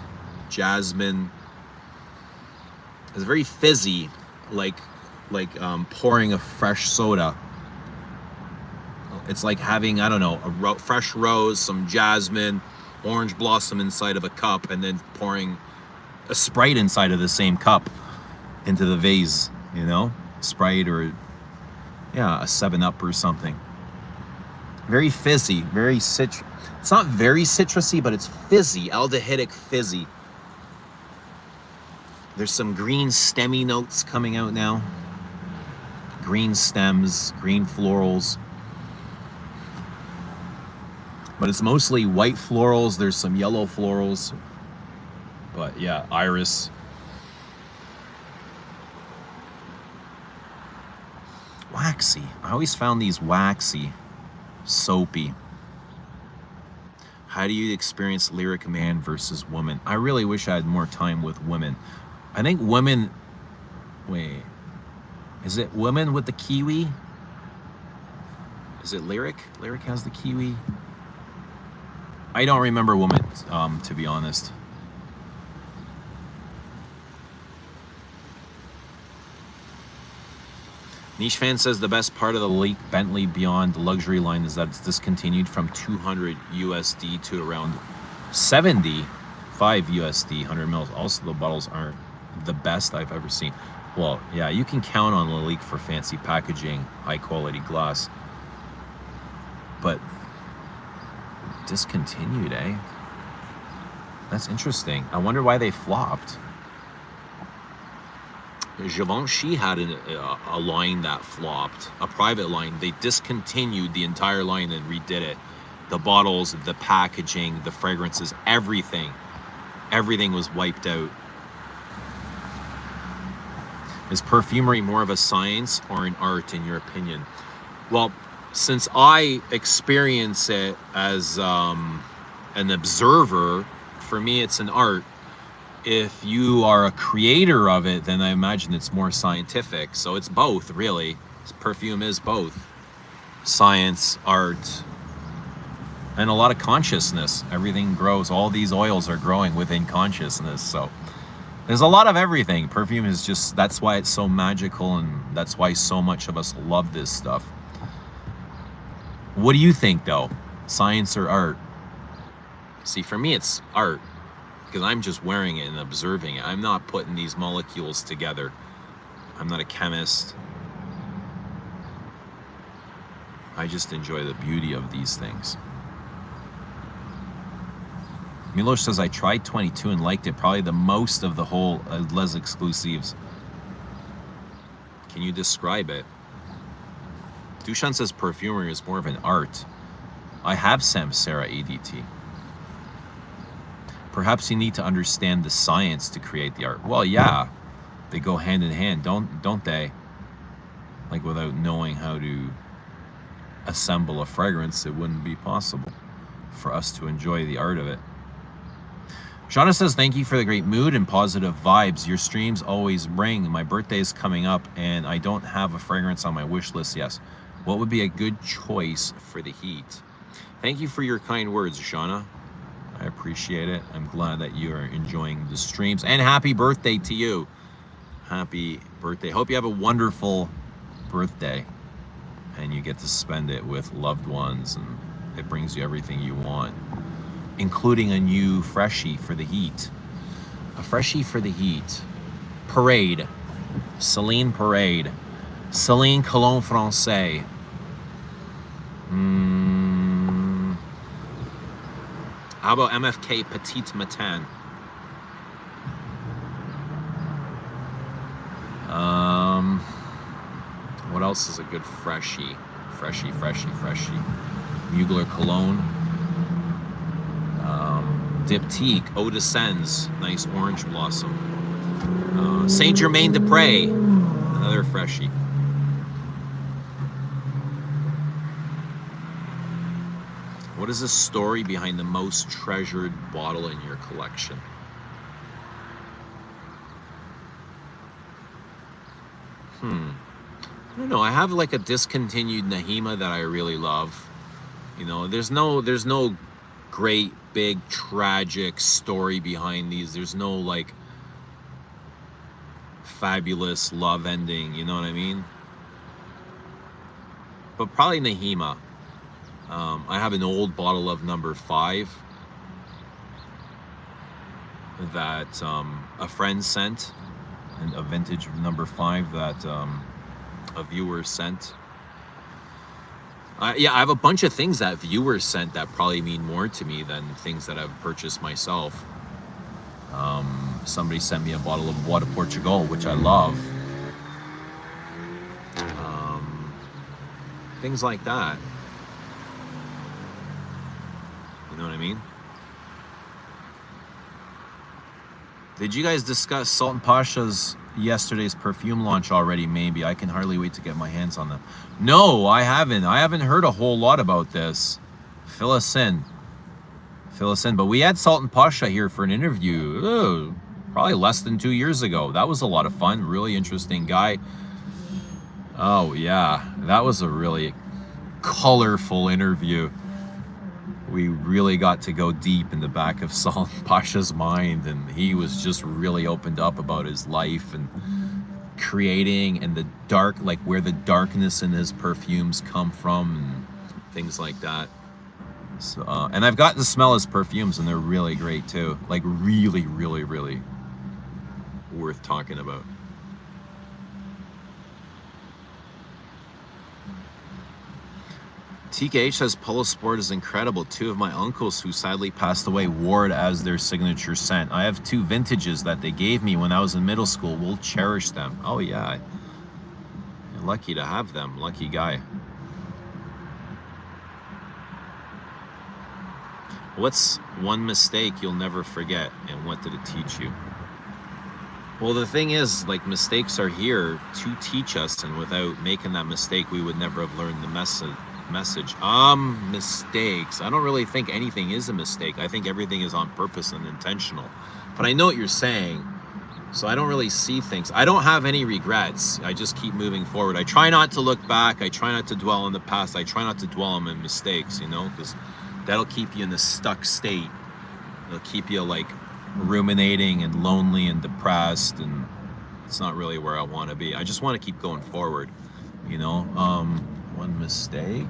jasmine. It's very fizzy, like pouring a fresh soda. It's like having, I don't know, a fresh rose, some jasmine, orange blossom inside of a cup, and then pouring a Sprite inside of the same cup into the vase, you know? Sprite or, yeah, a 7-Up or something. Very fizzy, very it's not very citrusy, but it's fizzy, aldehydic fizzy. There's some green stemmy notes coming out now. Green stems, green florals. But it's mostly white florals. There's some yellow florals. But yeah, Iris. Waxy. I always found these waxy, soapy. How do you experience lyric man versus woman? I really wish I had more time with women. I think women, wait, is it women with the kiwi? Is it lyric? Lyric has the kiwi? I don't remember women, to be honest. Niche Fan says the best part of the Lake Bentley Beyond luxury line is that it's discontinued from 200 USD to around 75 USD, 100 mils. Also, the bottles aren't the best I've ever seen. Well, yeah, you can count on Lalique for fancy packaging, high quality glass. But discontinued, eh? That's interesting. I wonder why they flopped. Givenchy had a line that flopped, a private line. They discontinued the entire line and redid it. The bottles, the packaging, the fragrances, everything. Everything was wiped out. Is perfumery more of a science or an art, in your opinion? Well, since I experience it as an observer, for me it's an art. If you are a creator of it, then I imagine it's more scientific. So it's both, really. Perfume is both science, art, and a lot of consciousness. Everything grows. All these oils are growing within consciousness. So there's a lot of everything. Perfume is just, that's why it's so magical, and that's why so much of us love this stuff. What do you think, though? Science or art? See, for me, it's art. Because I'm just wearing it and observing it. I'm not putting these molecules together. I'm not a chemist. I just enjoy the beauty of these things. Milosh says, I tried 22 and liked it. Probably the most of the whole Les Exclusives. Can you describe it? Dushan says perfumery is more of an art. I have Samsara ADT. Perhaps you need to understand the science to create the art. Well, yeah, they go hand in hand, don't they? Like, without knowing how to assemble a fragrance, it wouldn't be possible for us to enjoy the art of it. Shauna says, thank you for the great mood and positive vibes. Your streams always bring. My birthday is coming up and I don't have a fragrance on my wish list. Yes. What would be a good choice for the heat? Thank you for your kind words, Shauna. I appreciate it. I'm glad that you are enjoying the streams. And happy birthday to you. Happy birthday. Hope you have a wonderful birthday. And you get to spend it with loved ones. And it brings you everything you want. Including a new freshie for the heat. A freshie for the heat. Parade. Celine Parade. Celine Cologne Francais. How about MFK Petite Matin? What else is a good freshie? Freshie. Mugler Cologne. Diptyque, Eau de Sens, nice orange blossom. Saint Germain des Prés, another freshie. What is the story behind the most treasured bottle in your collection? I don't know. I have like a discontinued Nahima that I really love. You know, there's no great big tragic story behind these. There's no like fabulous love ending, you know what I mean? But probably Nahima. I have an old bottle of number 5 that a friend sent, and a vintage number 5 that a viewer sent. Yeah, I have a bunch of things that viewers sent that probably mean more to me than things that I've purchased myself. Somebody sent me a bottle of Bois de Portugal, which I love. Things like that. You know what I mean? Did you guys discuss Sultan Pasha's yesterday's perfume launch already? Maybe. I can hardly wait to get my hands on them. No, I haven't. I haven't heard a whole lot about this. Fill us in. Fill us in. But we had Sultan Pasha here for an interview probably less than 2 years ago. That was a lot of fun. Really interesting guy. Oh, yeah. That was a really colorful interview. We really got to go deep in the back of Sultan Pasha's mind, and he was just really opened up about his life and creating, and the dark, like where the darkness in his perfumes come from and things like that. So, and I've gotten to smell his perfumes, and they're really great too. Like really, really, really worth talking about. TKH says Polo Sport is incredible. 2 of my uncles who sadly passed away wore it as their signature scent. I have 2 vintages that they gave me when I was in middle school. We'll cherish them. Oh yeah. You're lucky to have them. Lucky guy. What's one mistake you'll never forget, and what did it teach you? Well, the thing is, like, mistakes are here to teach us, and without making that mistake, we would never have learned the message. Mistakes. I don't really think anything is a mistake. I think everything is on purpose and intentional. But I know what you're saying, so I don't really see things. I don't have any regrets. I just keep moving forward. I try not to look back. I try not to dwell on the past. I try not to dwell on my mistakes, you know, because that'll keep you in a stuck state. It'll keep you like ruminating and lonely and depressed, and it's not really where I want to be. I just want to keep going forward, you know. One mistake.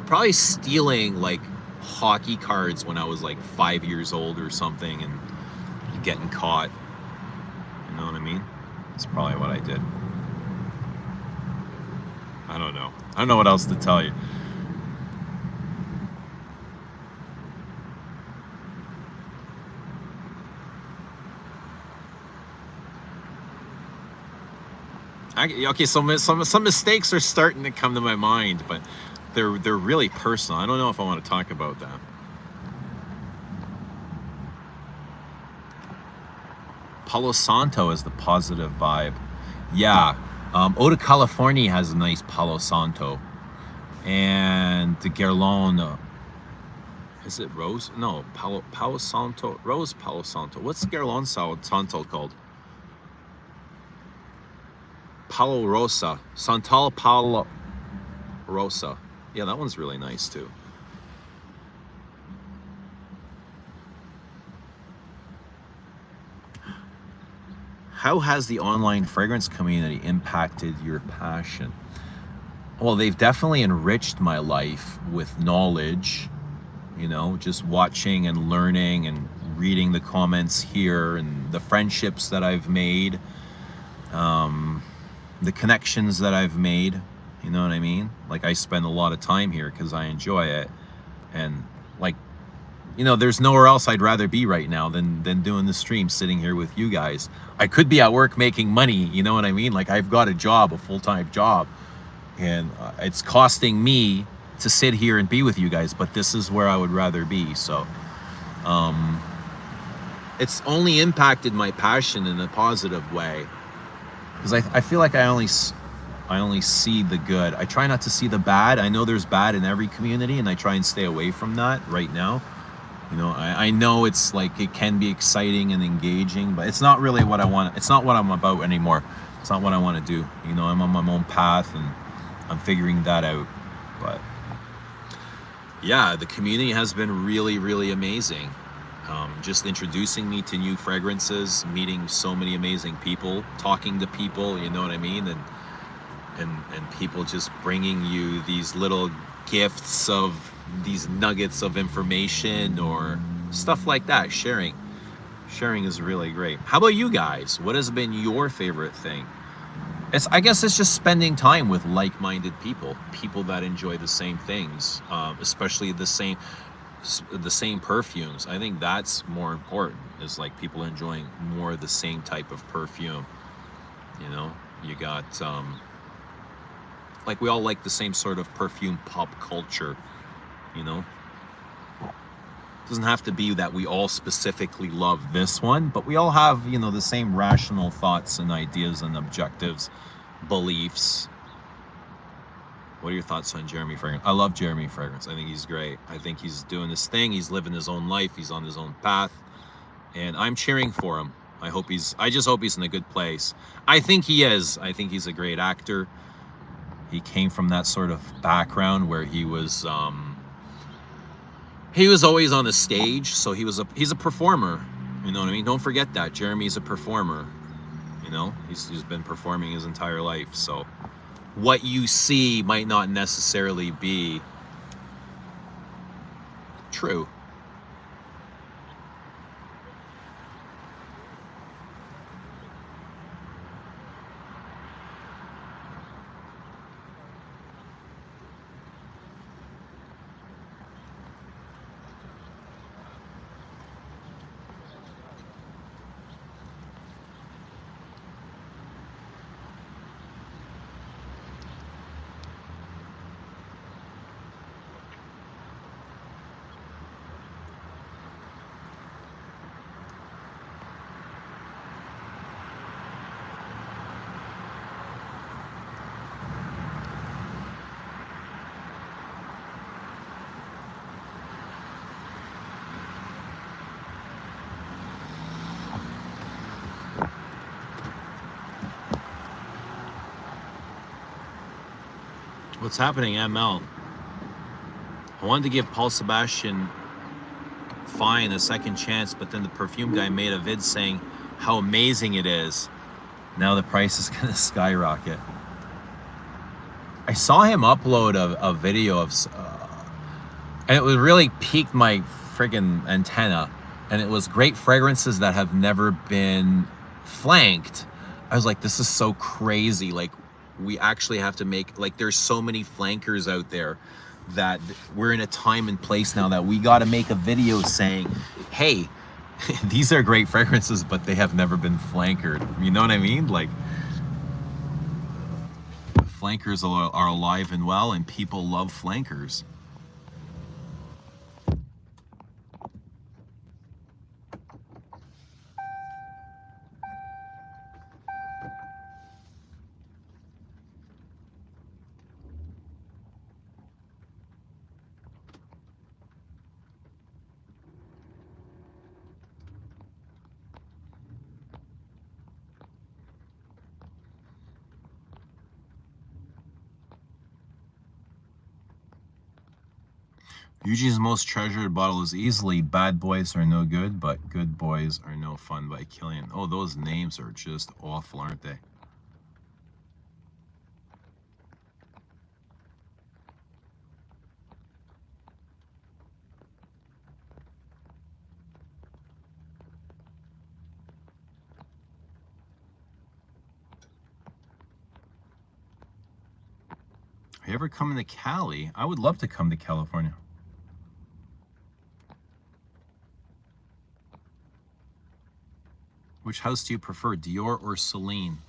Probably stealing like hockey cards when I was like 5 years old or something and getting caught. You know what I mean? That's probably what I did. I don't know. I don't know what else to tell you. Okay, some mistakes are starting to come to my mind, but they're really personal. I don't know if I want to talk about that. Palo Santo is the positive vibe. Yeah, Eau de California has a nice Palo Santo, and the Guerlain. Is it Rose? No, Palo Santo. Rose Palo Santo. What's the Guerlain Santo called? Palo Rosa. Santal Palo Rosa. Yeah, that one's really nice too. How has the online fragrance community impacted your passion? Well, they've definitely enriched my life with knowledge, you know, just watching and learning and reading the comments here and the friendships that I've made. The connections that I've made, you know what I mean? Like, I spend a lot of time here because I enjoy it, and like, you know, there's nowhere else I'd rather be right now than doing the stream, sitting here with you guys. I could be at work making money, you know what I mean? Like, I've got a job, a full-time job, and it's costing me to sit here and be with you guys, but this is where I would rather be. So it's only impacted my passion in a positive way. Because I feel like I only see the good. I try not to see the bad. I know there's bad in every community, and I try and stay away from that right now. You know, I know it's like, it can be exciting and engaging, but it's not really what I want. It's not what I'm about anymore. It's not what I want to do. You know, I'm on my own path, and I'm figuring that out. But yeah, the community has been really, really amazing. Just introducing me to new fragrances, meeting so many amazing people, talking to people, you know what I mean? And people just bringing you these little gifts of these nuggets of information or stuff like that. Sharing is really great. How about you guys? What has been your favorite thing? I guess it's just spending time with like-minded people that enjoy the same things, especially the same perfumes. I think that's more important, is like people enjoying more of the same type of perfume. You know, you got like we all like the same sort of perfume pop culture, you know? It doesn't have to be that we all specifically love this one, but we all have, you know, the same rational thoughts and ideas and objectives, beliefs. What are your thoughts on Jeremy Fragrance? I love Jeremy Fragrance. I think he's great. I think he's doing his thing. He's living his own life. He's on his own path. And I'm cheering for him. I just hope he's in a good place. I think he is. I think he's a great actor. He came from that sort of background where he was always on the stage. So he's a performer. You know what I mean? Don't forget that. Jeremy's a performer. You know, he's been performing his entire life. So what you see might not necessarily be true. What's happening, ML? I wanted to give Paul Sebastian Fine a second chance, but then the perfume guy made a vid saying how amazing it is. Now the price is gonna skyrocket. I saw him upload a video of, and it was really piqued my friggin' antenna. And it was great fragrances that have never been flanked. I was like, this is so crazy. Like, we actually have to make, like, there's so many flankers out there that we're in a time and place now that we got to make a video saying, hey, these are great fragrances, but they have never been flankered. You know what I mean? Like, flankers are alive and well, and people love flankers. Eugene's most treasured bottle is easily Bad Boys Are No Good, but Good Boys Are No Fun by Killian. Oh, those names are just awful, aren't they? Are you ever coming to Cali? I would love to come to California. Which house do you prefer, Dior or Celine?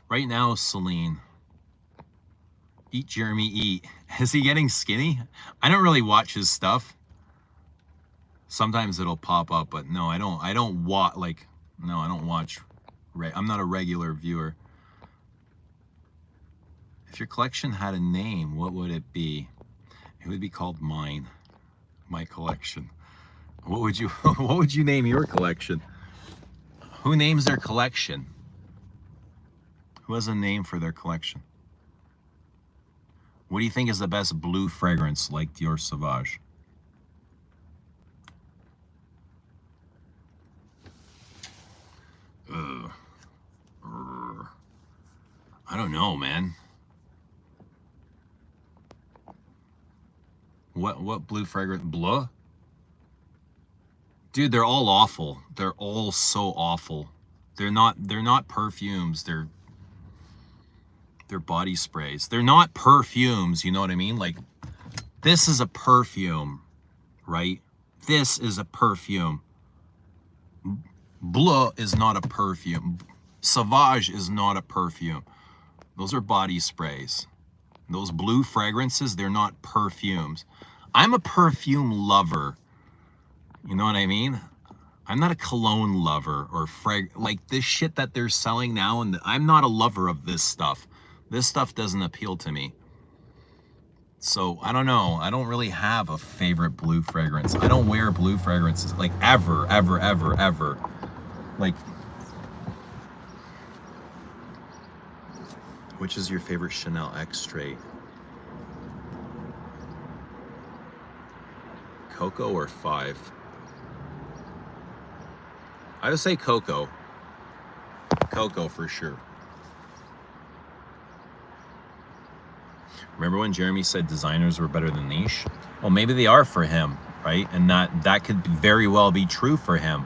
Right now, Celine. Eat, Jeremy, eat. Is he getting skinny? I don't really watch his stuff. Sometimes it'll pop up, but no, I don't watch, like, no, I don't watch. I'm not a regular viewer. If your collection had a name, what would it be? It would be called mine. My collection. What would you name your collection? Who names their collection? Who has a name for their collection? What do you think is the best blue fragrance like Dior Sauvage? I don't know, man. What blue fragrance? Bleu? Dude, they're all awful. They're all so awful. They're not perfumes. They're body sprays. They're not perfumes, you know what I mean? Like, this is a perfume, right? This is a perfume. Bleu is not a perfume. Sauvage is not a perfume. Those are body sprays. Those blue fragrances, they're not perfumes. I'm a perfume lover. You know what I mean? I'm not a cologne lover or like this shit that they're selling now, and I'm not a lover of this stuff. This stuff doesn't appeal to me. So I don't know. I don't really have a favorite blue fragrance. I don't wear blue fragrances like ever. Like, which is your favorite Chanel X straight? Cocoa or 5? I would say Cocoa. Cocoa for sure. Remember when Jeremy said designers were better than niche? Well, maybe they are for him, right? And that could very well be true for him.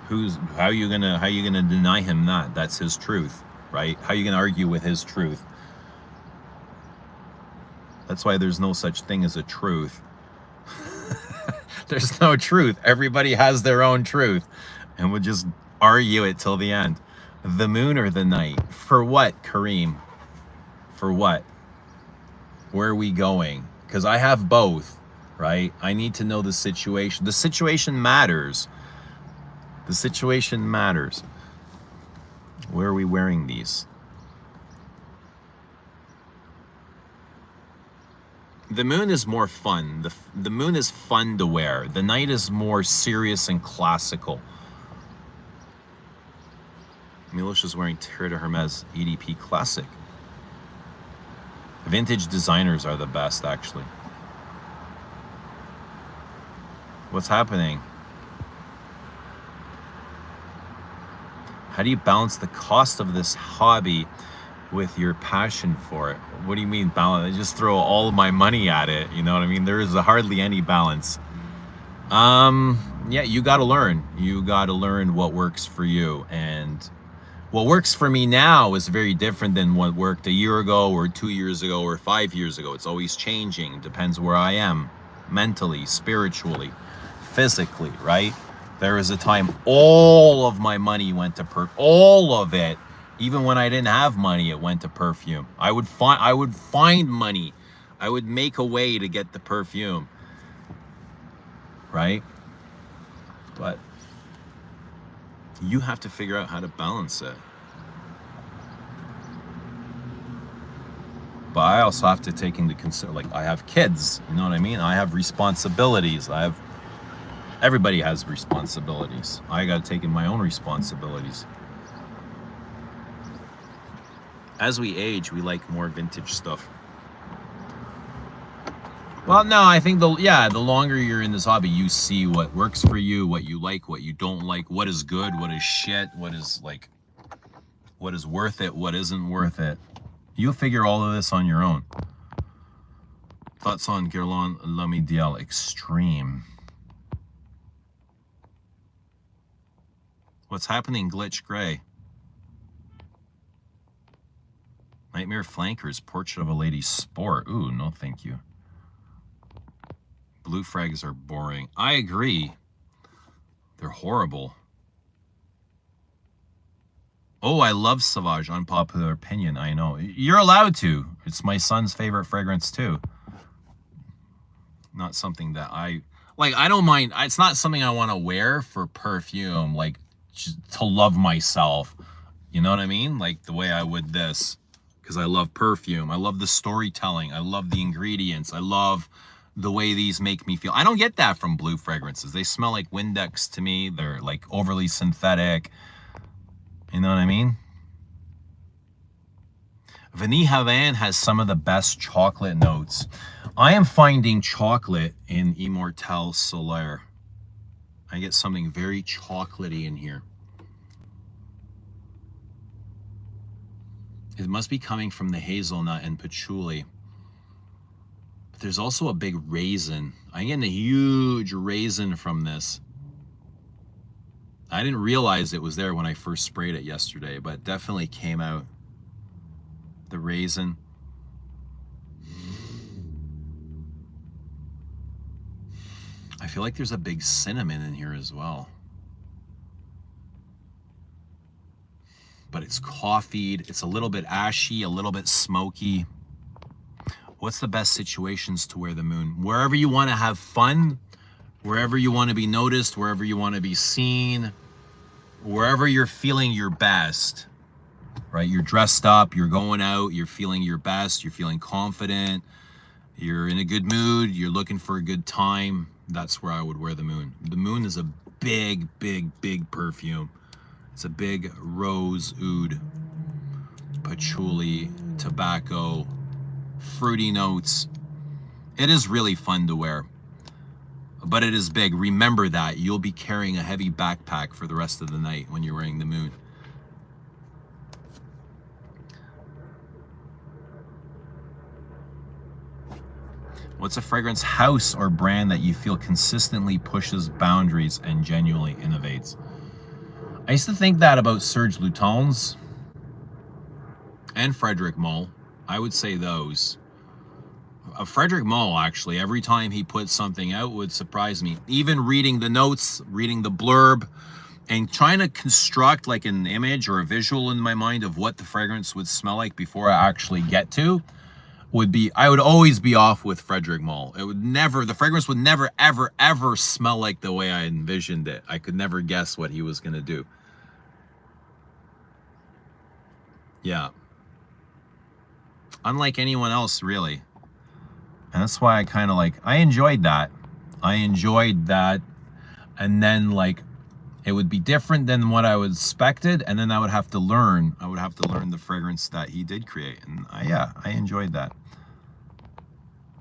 How are you gonna deny him that? That's his truth, right? How are you gonna argue with his truth? That's why there's no such thing as a truth. There's no truth. Everybody has their own truth, and we'll just argue it till the end. The moon or the night? For what, Kareem? For what? Where are we going? Because I have both, right? I need to know the situation. The situation matters. The situation matters. Where are we wearing these? The moon is more fun. The moon is fun to wear. The night is more serious and classical. Milosh is wearing Terre de Hermes EDP Classic. Vintage designers are the best, actually. What's happening? How do you balance the cost of this hobby with your passion for it? What do you mean balance? I just throw all of my money at it. You know what I mean? There is hardly any balance. Yeah, you got to learn. You got to learn what works for you. And what works for me now is very different than what worked a year ago or 2 years ago or 5 years ago. It's always changing. Depends where I am, mentally, spiritually, physically, right? There was a time all of my money went to all of it. Even when I didn't have money, it went to perfume. I would find money. I would make a way to get the perfume, right? But you have to figure out how to balance it. But I also have to take into consider, like, I have kids, you know what I mean? I have responsibilities. Everybody has responsibilities. I got to take in my own responsibilities. As we age, we like more vintage stuff. Well, no, I think the longer you're in this hobby, you see what works for you, what you like, what you don't like, what is good, what is shit, what is worth it, what isn't worth it. You'll figure all of this on your own. Thoughts on Guerlain L'Homme Ideal Extreme? What's happening, Glitch Gray? Nightmare Flankers, Portrait of a Lady Sport. Ooh, no thank you. Blue frags are boring. I agree. They're horrible. Oh, I love Sauvage. Unpopular opinion, I know. You're allowed to. It's my son's favorite fragrance too. Not something that I don't mind. It's not something I want to wear for perfume, like just to love myself. You know what I mean? Like the way I would this. Because I love perfume. I love the storytelling. I love the ingredients. I love the way these make me feel. I don't get that from blue fragrances. They smell like Windex to me. They're like overly synthetic. You know what I mean? Vanille Havane has some of the best chocolate notes. I am finding chocolate in Immortelle Solaire. I get something very chocolatey in here. It must be coming from the hazelnut and patchouli. But there's also a big raisin. I'm getting a huge raisin from this. I didn't realize it was there when I first sprayed it yesterday, but it definitely came out. The raisin. I feel like there's a big cinnamon in here as well. but it's coffeed. It's a little bit ashy, a little bit smoky. What's the best situations to wear the Moon? Wherever you want to have fun, wherever you want to be noticed, wherever you want to be seen, wherever you're feeling your best, right? You're dressed up, you're going out, you're feeling your best, you're feeling confident, you're in a good mood, you're looking for a good time. That's where I would wear the Moon. The Moon is a big, big, big perfume. It's a big rose oud, patchouli, tobacco, fruity notes. It is really fun to wear, but it is big. Remember that you'll be carrying a heavy backpack for the rest of the night when you're wearing the Moon. What's a fragrance house or brand that you feel consistently pushes boundaries and genuinely innovates? I used to think that about Serge Lutens and Frederic Malle. I would say those. Frederic Malle, actually, every time he put something out would surprise me. Even reading the notes, reading the blurb, and trying to construct like an image or a visual in my mind of what the fragrance would smell like before I actually get to, I would always be off with Frederic Malle. The fragrance would never, ever, ever smell like the way I envisioned it. I could never guess what he was going to do. Yeah. Unlike anyone else, really. And that's why I enjoyed that. And then it would be different than what I was expected. And then I would have to learn the fragrance that he did create. And I enjoyed that.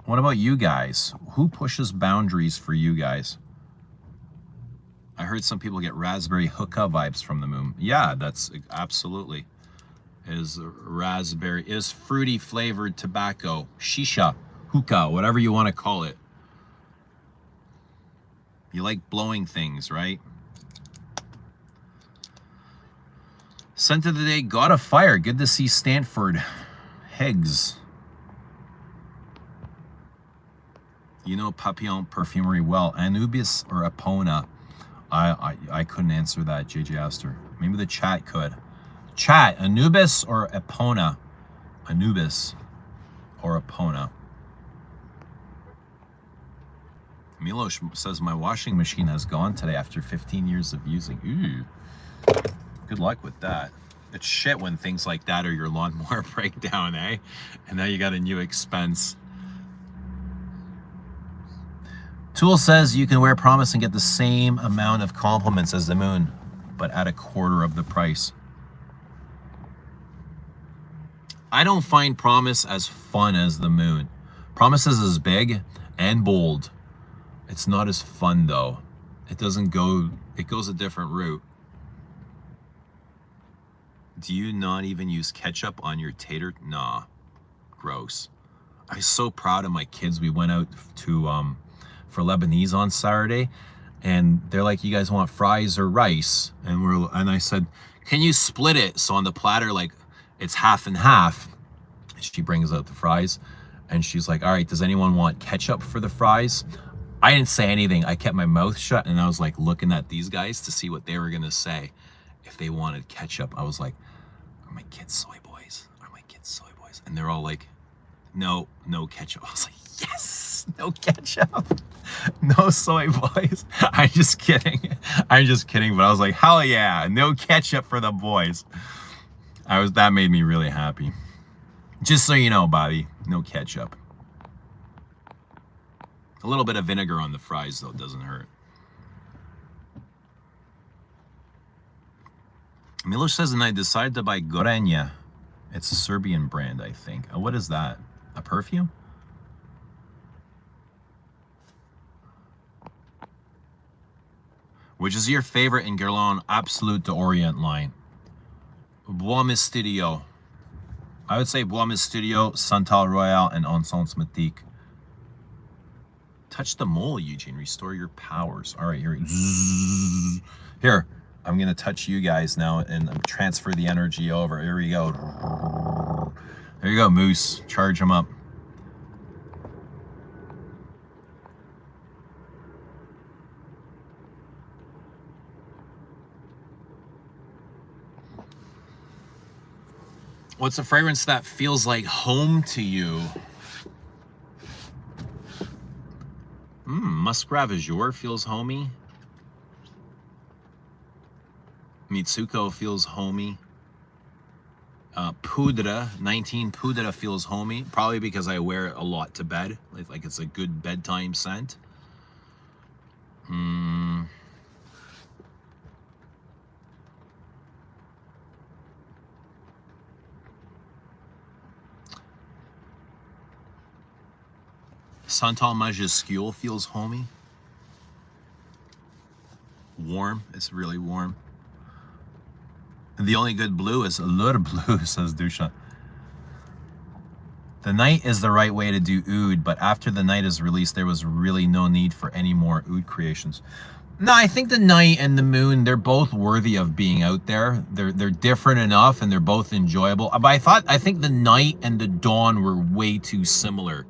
What about you guys? Who pushes boundaries for you guys? I heard some people get raspberry hookah vibes from the Moon. Yeah, that's absolutely. Is raspberry, is fruity flavored tobacco, shisha, hookah, whatever you want to call it. You like blowing things, right? Scent of the day, God of Fire. Good to see Stanford. Higgs. You know Papillon Perfumery well. Anubis or Epona? I couldn't answer that, JJ Astor. Maybe the chat could. Chat, Anubis or Epona? Anubis or Epona? Milos says, my washing machine has gone today after 15 years of using. Ooh. Good luck with that. It's shit when things like that or your lawnmower break down, eh? And now you got a new expense. Tool says you can wear Promise and get the same amount of compliments as the Moon, but at a quarter of the price. I don't find Promise as fun as the Moon. Promise is as big and bold. It's not as fun though. It goes a different route. Do you not even use ketchup on your tater? Nah, gross. I'm so proud of my kids. We went out to for Lebanese on Saturday, and they're like, you guys want fries or rice? And I said, can you split it? So on the platter, it's half and half. She brings out the fries and she's like, all right, does anyone want ketchup for the fries? I didn't say anything. I kept my mouth shut, and I was like looking at these guys to see what they were gonna say if they wanted ketchup. I was like, are my kids soy boys? Are my kids soy boys? And they're all like, no ketchup. I was like, yes, no ketchup. No soy boys. I'm just kidding. But I was like, hell yeah, no ketchup for the boys. That made me really happy. Just so you know, Bobby, no ketchup. A little bit of vinegar on the fries though doesn't hurt. Milos says, and I decided to buy Gorenje. It's a Serbian brand, I think. What is that? A perfume? Which is your favorite in Guerlain Absolute d'Orient line? Bois Mysterio. I would say Bois Mysterio, Santal Royal, and Encens Mythique. Touch the mole, Eugene. Restore your powers. All right, here. Here, I'm going to touch you guys now and transfer the energy over. Here we go. There you go, Moose. Charge him up. What's a fragrance that feels like home to you? Musk Ravageur feels homey. Mitsuko feels homey. Poudre, 19 Poudre feels homey. Probably because I wear it a lot to bed. Like it's a good bedtime scent. Santal Majuscule feels homey. Warm. It's really warm. The only good blue is Le Bleu, says Dusha. The night is the right way to do oud, but after the night is released, there was really no need for any more oud creations. No, I think the night and the moon, they're both worthy of being out there. They're different enough and they're both enjoyable. But I think the night and the dawn were way too similar,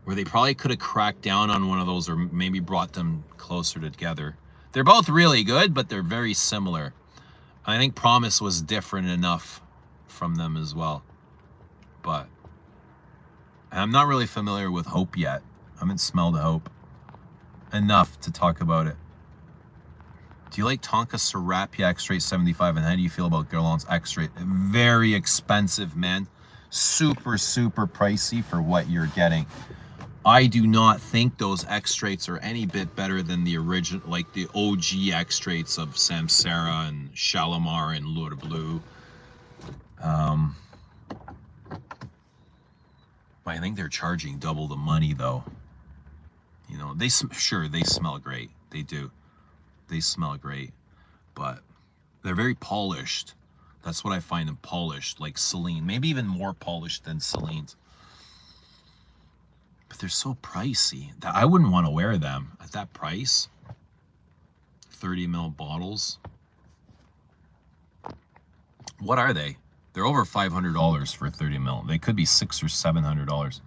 where they probably could have cracked down on one of those or maybe brought them closer together. They're both really good, but they're very similar. I think Promise was different enough from them as well. But I'm not really familiar with Hope yet. I haven't smelled Hope enough to talk about it. Do you like Tonka Serapia X-Straight 75? And how do you feel about Guerlain's X-Straight? Very expensive, man. Super, super pricey for what you're getting. I do not think those X-Straights are any bit better than the original, like the OG X-Straights of Samsara and Shalimar and Le Bleu. I think they're charging double the money though. You know, they smell great. They do. They smell great, but they're very polished. That's what I find them polished, like Celine, maybe even more polished than Celine's. But they're so pricey that I wouldn't want to wear them at that price. 30 ml bottles. What are they? They're over $500 for 30 ml. They could be $600 or $700.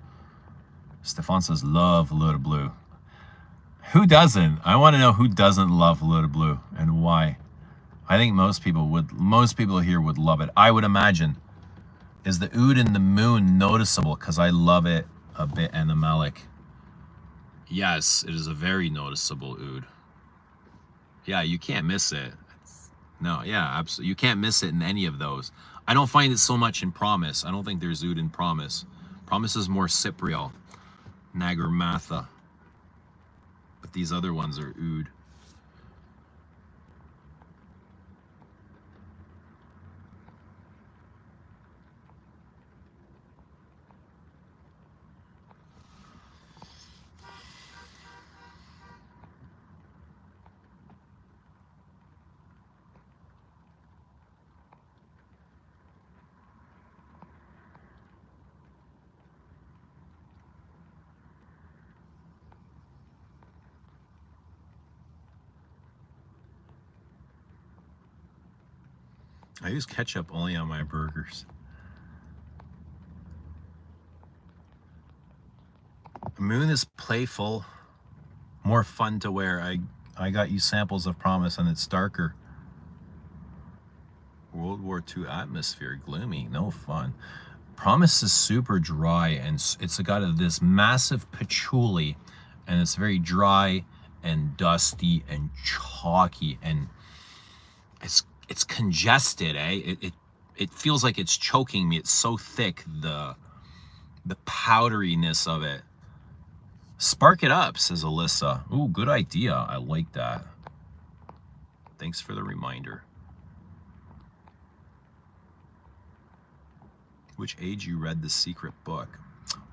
Stefan says, love Le Bleu. Who doesn't? I want to know who doesn't love Le Bleu and why. I think most people here would love it. I would imagine. Is the oud in the moon noticeable? Because I love it a bit animalic. Yes, it is a very noticeable oud. Yeah, you can't miss it. No, yeah, absolutely. You can't miss it in any of those. I don't find it so much in Promise. I don't think there's oud in Promise. Promise is more Cypriol, Nagarmatha. But these other ones are oud. I use ketchup only on my burgers. Moon is playful, more fun to wear. I got you samples of Promise and it's darker. World War II atmosphere, gloomy, no fun. Promise is super dry and it's got this massive patchouli and it's very dry and dusty and chalky and it's congested, eh? It feels like it's choking me. It's so thick, the powderiness of it. Spark it up, says Alyssa. Ooh, good idea. I like that. Thanks for the reminder. Which age you read The Secret Book?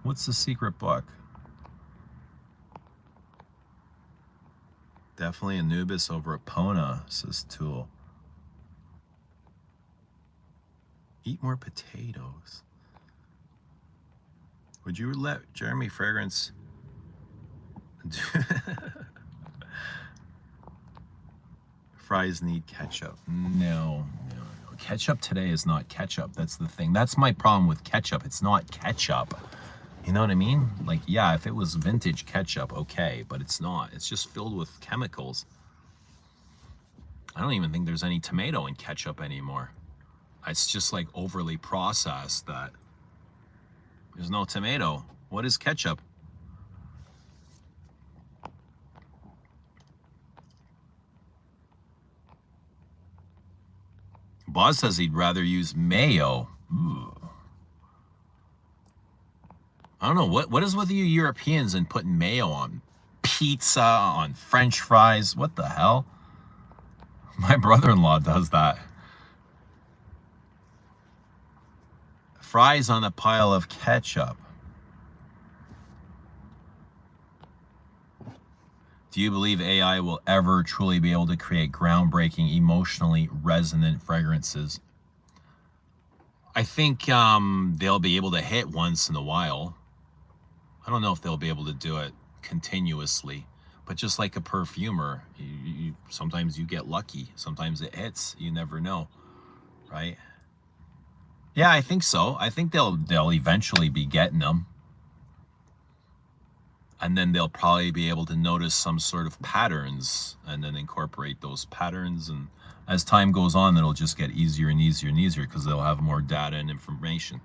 What's The Secret Book? Definitely Anubis over Epona, says Tool. Eat more potatoes. Would you let Jeremy Fragrance fries need ketchup? No. Ketchup today is not ketchup. That's the thing. That's my problem with ketchup. It's not ketchup. You know what I mean? Like, yeah, if it was vintage ketchup, okay, but it's not. It's just filled with chemicals. I don't even think there's any tomato in ketchup anymore. It's just like overly processed that there's no tomato. What is ketchup? Boz says he'd rather use mayo. Ooh. I don't know, what is with you Europeans and putting mayo on pizza, on French fries? What the hell? My brother-in-law does that. Fries on a pile of ketchup. Do you believe AI will ever truly be able to create groundbreaking, emotionally resonant fragrances? I think they'll be able to hit once in a while. I don't know if they'll be able to do it continuously, but just like a perfumer, sometimes you get lucky. Sometimes it hits. You never know, right? Yeah, I think so. I think they'll eventually be getting them. And then they'll probably be able to notice some sort of patterns and then incorporate those patterns. And as time goes on, it'll just get easier and easier and easier because they'll have more data and information.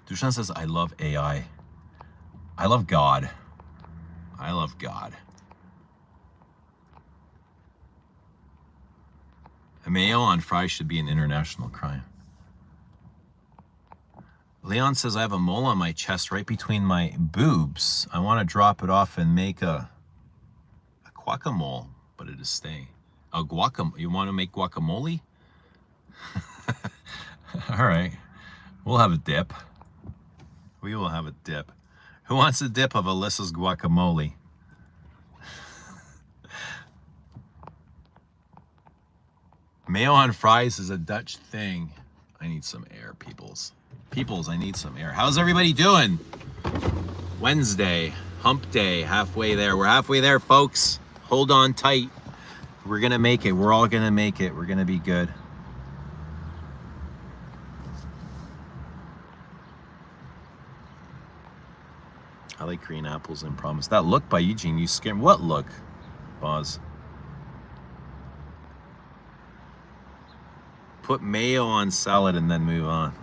Dushan says, I love AI. I love God. I love God. A mayo on fries should be an international crime. Leon says, I have a mole on my chest right between my boobs. I want to drop it off and make a guacamole, but it is staying. A guacamole? You want to make guacamole? All right. We'll have a dip. We will have a dip. Who wants a dip of Alyssa's guacamole? Mayo on fries is a Dutch thing. I need some air, peoples. Peoples, I need some air. How's everybody doing? Wednesday, hump day, halfway there. We're halfway there, folks. Hold on tight. We're gonna make it. We're all gonna make it. We're gonna be good. I like green apples and promise. That look by Eugene, you scared me. What look, Boz? Put mayo on salad and then move on.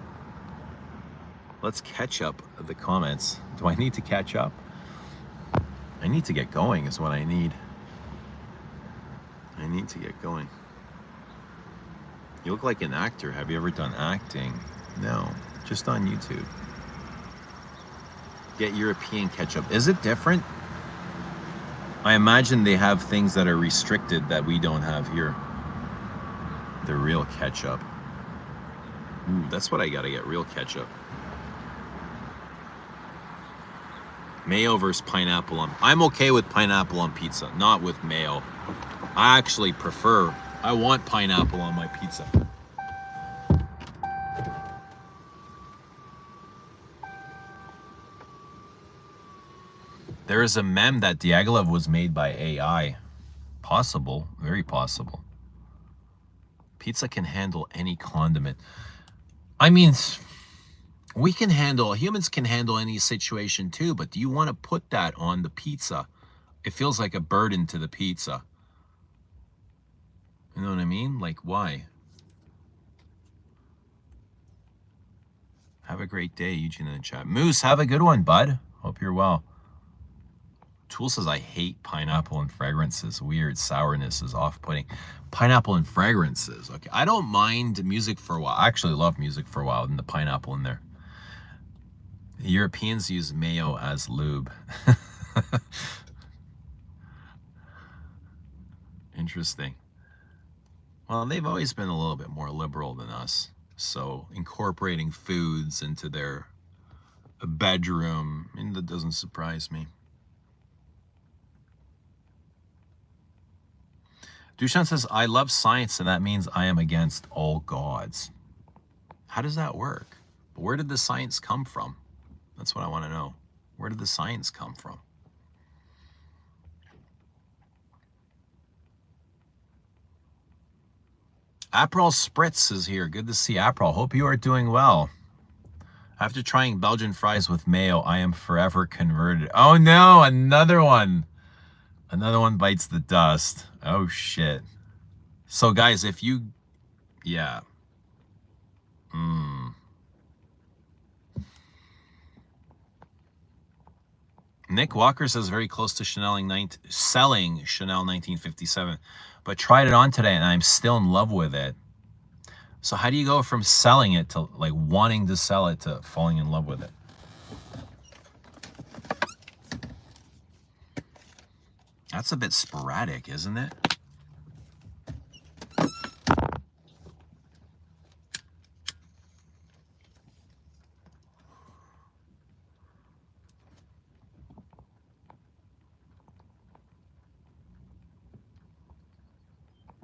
Let's catch up the comments. Do I need to catch up? I need to get going is what I need. I need to get going. You look like an actor. Have you ever done acting? No, just on YouTube. Get European ketchup. Is it different? I imagine they have things that are restricted that we don't have here. The real ketchup. Ooh, that's what I gotta get, real ketchup. Mayo versus pineapple on... I'm okay with pineapple on pizza, not with mayo. I actually prefer... I want pineapple on my pizza. There is a meme that Diaghilev was made by AI. Possible, very possible. Pizza can handle any condiment. I mean, humans can handle any situation too, but do you want to put that on the pizza? It feels like a burden to the pizza. You know what I mean? Like, why? Have a great day, Eugene in the chat. Moose, have a good one, bud. Hope you're well. Tool says, I hate pineapple and fragrances. Weird sourness is off-putting. Pineapple and fragrances. Okay, I don't mind music for a while. I actually love music for a while and the pineapple in there. The Europeans use mayo as lube. Interesting. Well, they've always been a little bit more liberal than us. So incorporating foods into their bedroom, I mean, that doesn't surprise me. Dushan says, I love science, and that means I am against all gods. How does that work? Where did the science come from? That's what I want to know. Where did the science come from? April Spritz is here. Good to see April. Hope you are doing well. After trying Belgian fries with mayo, I am forever converted. Oh no, another one. Another one bites the dust. Oh shit. So guys, if you, yeah. Nick Walker says very close to selling Chanel 1957, but tried it on today and I'm still in love with it. So how do you go from selling it to like wanting to sell it to falling in love with it? That's a bit sporadic, isn't it?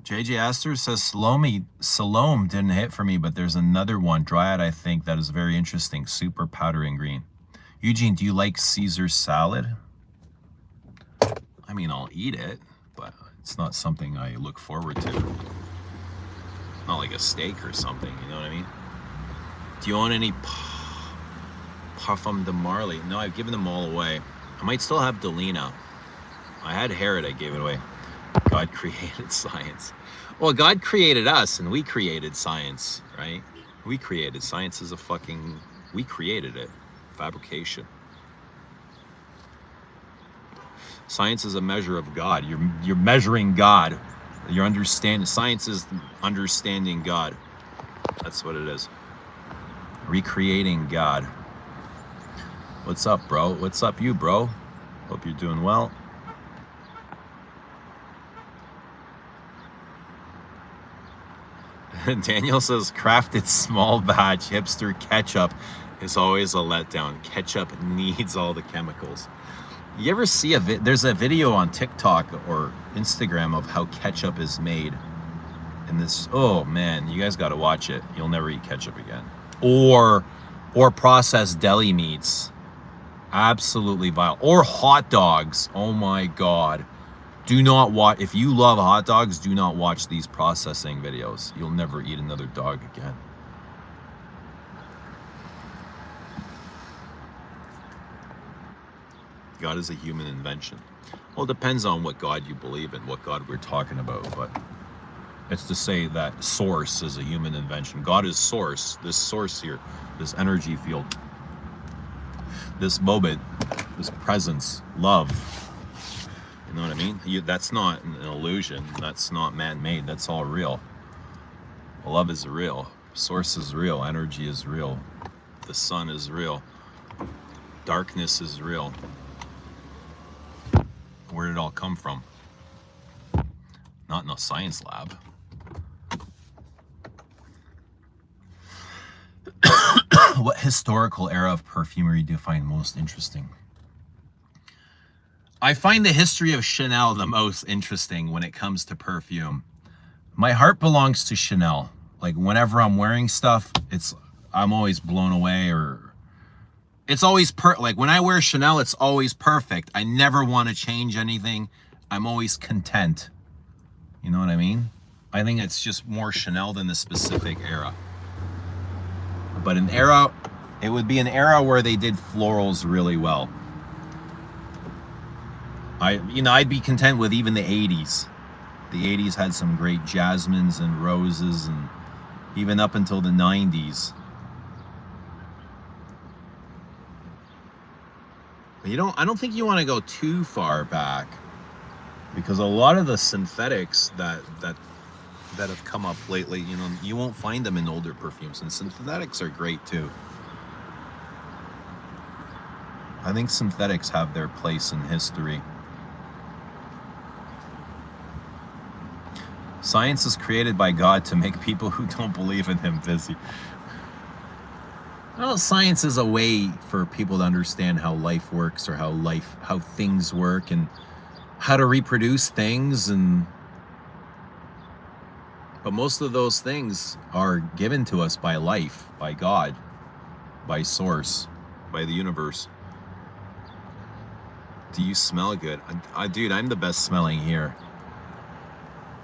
JJ Astor says Salome didn't hit for me, but there's another one, Dryad, I think, that is very interesting. Super powdery and green. Eugene, do you like Caesar salad? I mean, I'll eat it, but it's not something I look forward to. Not like a steak or something, you know what I mean? Do you own any Parfum de Marley? No, I've given them all away. I might still have Delina. I had Herod, I gave it away. God created science. Well, God created us and we created science, right? We created science is we created it. Fabrication. Science is a measure of God. You're measuring God. You're understanding. Science is understanding God. That's what it is. Recreating God. What's up, bro? What's up, you, bro? Hope you're doing well. Daniel says crafted small batch hipster ketchup is always a letdown. Ketchup needs all the chemicals. You ever see there's a video on TikTok or Instagram of how ketchup is made. And this, oh man, you guys got to watch it. You'll never eat ketchup again. Or processed deli meats. Absolutely vile. Or hot dogs. Oh my God. Do not watch, if you love hot dogs, do not watch these processing videos. You'll never eat another dog again. God is a human invention. Well, it depends on what God you believe in, what God we're talking about, but it's to say that source is a human invention. God is source, this source here, this energy field, this moment, this presence, love. You know what I mean? That's not an illusion. That's not man-made. That's all real. Love is real. Source is real. Energy is real. The sun is real. Darkness is real. Where did it all come from? Not in a science lab. What historical era of perfumery do you find most interesting? I find the history of Chanel the most interesting when it comes to perfume. My heart belongs to Chanel. Like whenever I'm wearing stuff, I'm always blown away, or it's always like when I wear Chanel, it's always perfect. I never want to change anything. I'm always content. You know what I mean? I think it's just more Chanel than the specific era. But it would be an era where they did florals really well. I'd be content with even the 80s. The 80s had some great jasmines and roses, and even up until the 90s. But I don't think you want to go too far back, because a lot of the synthetics that have come up lately, you won't find them in older perfumes, and synthetics are great too. I think synthetics have their place in history. Science is created by God to make people who don't believe in him busy. Well, science is a way for people to understand how life works, or how things work, and how to reproduce things. But most of those things are given to us by life, by God, by source, by the universe. Do you smell good? Dude, I'm the best smelling here.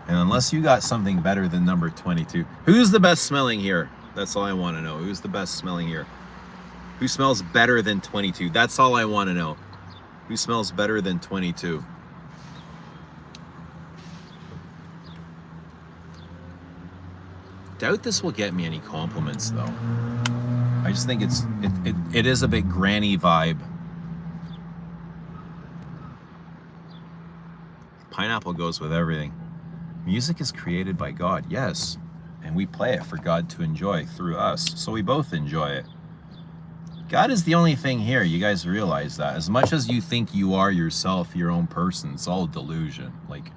And unless you got something better than number 22, who's the best smelling here? That's all I want to know. Who's the best smelling here? Who smells better than 22? That's all I want to know. Who smells better than 22? Doubt this will get me any compliments though. I just think it is a bit granny vibe. Pineapple goes with everything. Music is created by God, yes. And we play it for God to enjoy through us. So we both enjoy it. God is the only thing here. You guys realize that. As much as you think you are yourself, your own person, it's all delusion. Like,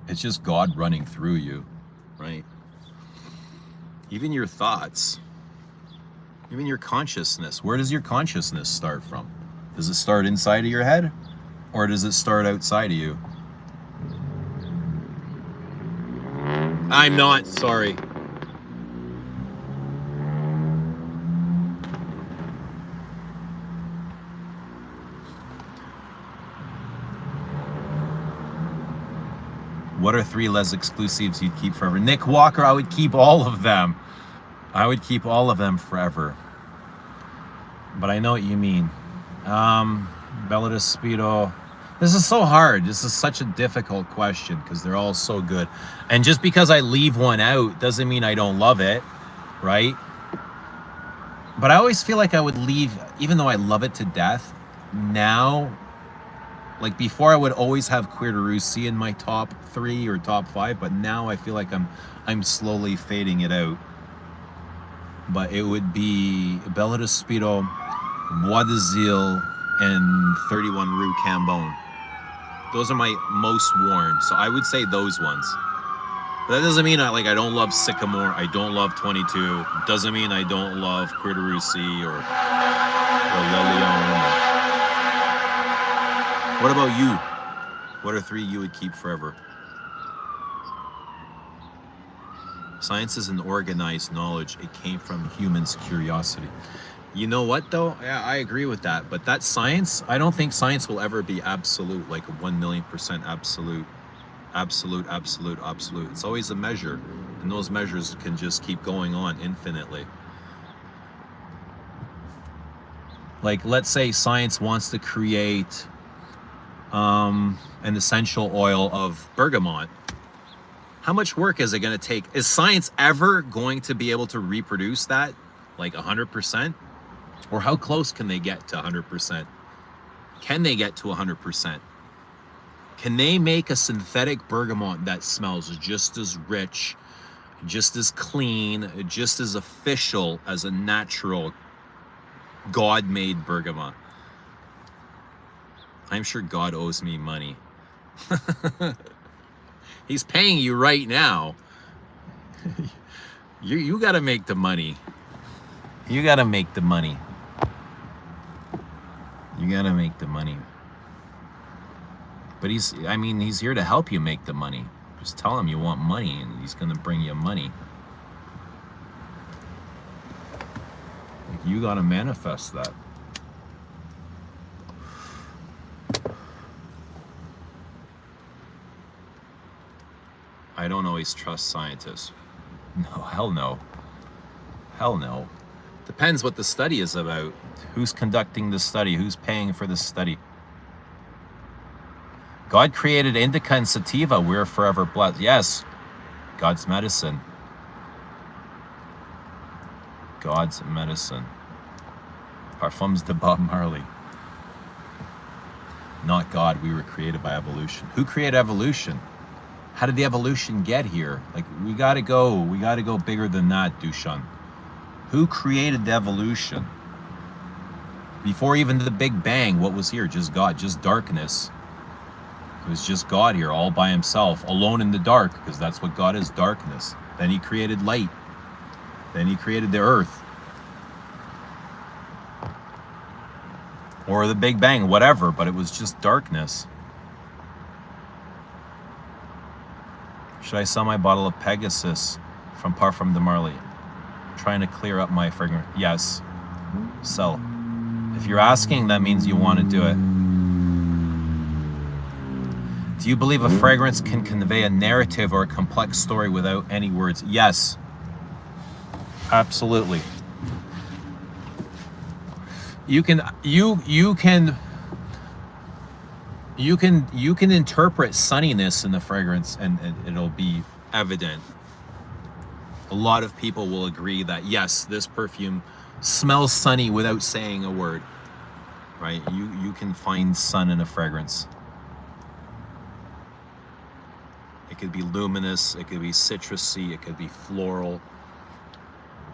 it's just God running through you, right? Even your thoughts, even your consciousness. Where does your consciousness start from? Does it start inside of your head? Or does it start outside of you? I'm not sorry. What are 3 less exclusives you'd keep forever? Nick Walker, I would keep all of them. I would keep all of them forever. But I know what you mean. Bella Speedo. This is so hard. This is such a difficult question because they're all so good. And just because I leave one out doesn't mean I don't love it, right? But I always feel like I would leave, even though I love it to death, now, like before I would always have Queer to Russie in my top 3 or top 5, but now I feel like I'm slowly fading it out. But it would be Bella Speedo, Bois de Zile, and 31 Rue Cambon. Those are my most worn, so I would say those ones. But that doesn't mean I don't love Sycamore, I don't love 22. Doesn't mean I don't love Queer to Russie or Le Lion. What about you? What are 3 you would keep forever? Science isn't organized knowledge. It came from humans' curiosity. You know what though? Yeah, I agree with that. But that science, I don't think science will ever be absolute, like 1,000,000% absolute. Absolute. It's always a measure. And those measures can just keep going on infinitely. Like, let's say science wants to create an essential oil of bergamot. How much work is it going to take? Is science ever going to be able to reproduce that? Like 100%? Or how close can they get to 100%? Can they get to 100%? Can they make a synthetic bergamot that smells just as rich, just as clean, just as official as a natural God-made bergamot? I'm sure God owes me money. He's paying you right now. You got to make the money. You got to make the money. You got to make the money. But he's here to help you make the money. Just tell him you want money and he's going to bring you money. Like, you got to manifest that. I don't always trust scientists. No, hell no. Hell no. Depends what the study is about. Who's conducting the study? Who's paying for the study? God created indica and sativa. We're forever blessed. Yes. God's medicine. God's medicine. Parfums de Bob Marley. Not God. We were created by evolution. Who created evolution? How did the evolution get here? Like, we gotta go bigger than that, Dushan. Who created the evolution? Before even the Big Bang, what was here? Just God, just darkness. It was just God here, all by himself, alone in the dark, because that's what God is, darkness. Then he created light. Then he created the earth. Or the Big Bang, whatever, but it was just darkness. Should I sell my bottle of Pegasus from Parfum de Marley? Trying to clear up my fragrance. Yes. Sell. If you're asking, that means you want to do it. Do you believe a fragrance can convey a narrative or a complex story without any words? Yes. Absolutely. You can interpret sunniness in the fragrance and it'll be evident. A lot of people will agree that yes, this perfume smells sunny without saying a word, right? You can find sun in a fragrance. It could be luminous, it could be citrusy, it could be floral.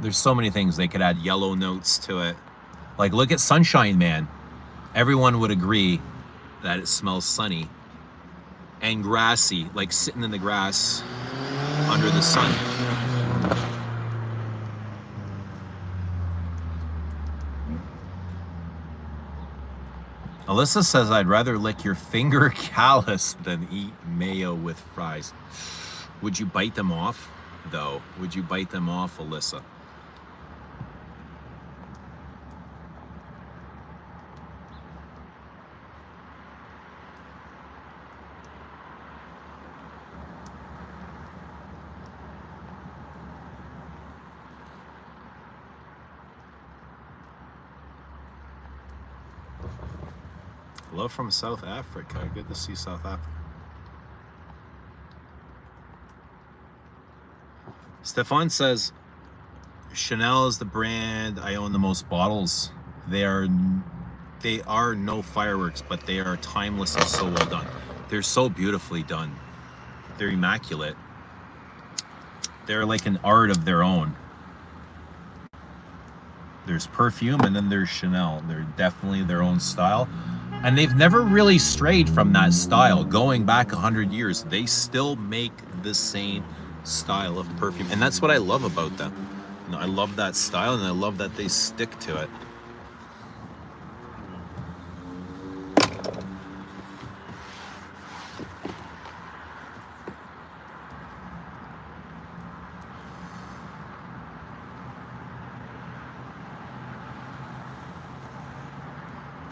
There's so many things. They could add yellow notes to it. Like, look at Sunshine Man. Everyone would agree that it smells sunny and grassy, like sitting in the grass under the sun. Alyssa says, I'd rather lick your finger callus than eat mayo with fries. Would you bite them off, though? Would you bite them off, Alyssa? Love from South Africa. Good to see South Africa. Stefan says, Chanel is the brand I own the most bottles. They are no fireworks, but they are timeless and so well done. They're so beautifully done. They're immaculate. They're like an art of their own. There's perfume and then there's Chanel. They're definitely their own style. And they've never really strayed from that style. Going back 100 years, they still make the same style of perfume. And that's what I love about them. You know, I love that style and I love that they stick to it.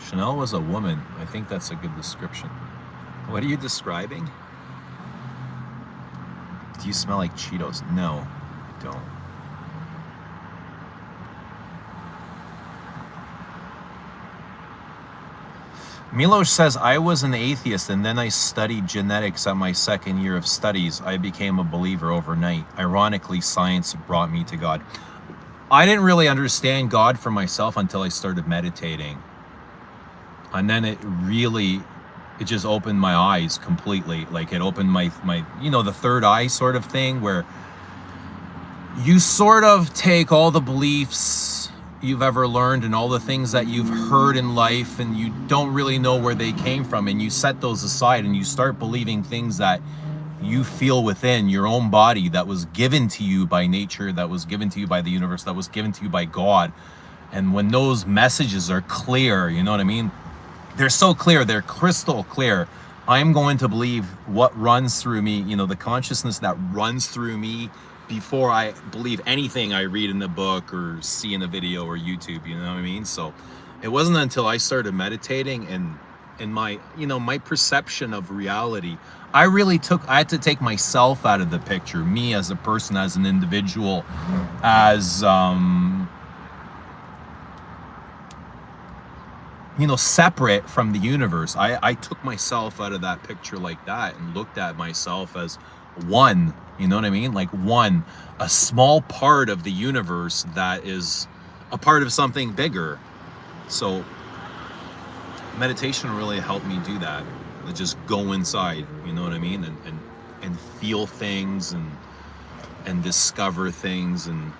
Chanel was a woman. I think that's a good description. What are you describing? Do you smell like Cheetos? No, I don't. Milos says, I was an atheist and then I studied genetics at my second year of studies. I became a believer overnight. Ironically, science brought me to God. I didn't really understand God for myself until I started meditating. And then it just opened my eyes completely. Like it opened my, you know, the third eye sort of thing, where you sort of take all the beliefs you've ever learned and all the things that you've heard in life and you don't really know where they came from, and you set those aside and you start believing things that you feel within your own body, that was given to you by nature, that was given to you by the universe, that was given to you by God. And when those messages are clear, you know what I mean? They're so clear, they're crystal clear. I'm going to believe what runs through me, you know, the consciousness that runs through me before I believe anything I read in the book or see in a video or YouTube, you know what I mean? So it wasn't until I started meditating and in my, you know, my perception of reality, I had to take myself out of the picture, me as a person, as an individual, as, you know, separate from the universe. I took myself out of that picture like that and looked at myself as one, you know what I mean? Like one, a small part of the universe that is a part of something bigger. So meditation really helped me do that. Just go inside, you know what I mean? And feel things and discover things. And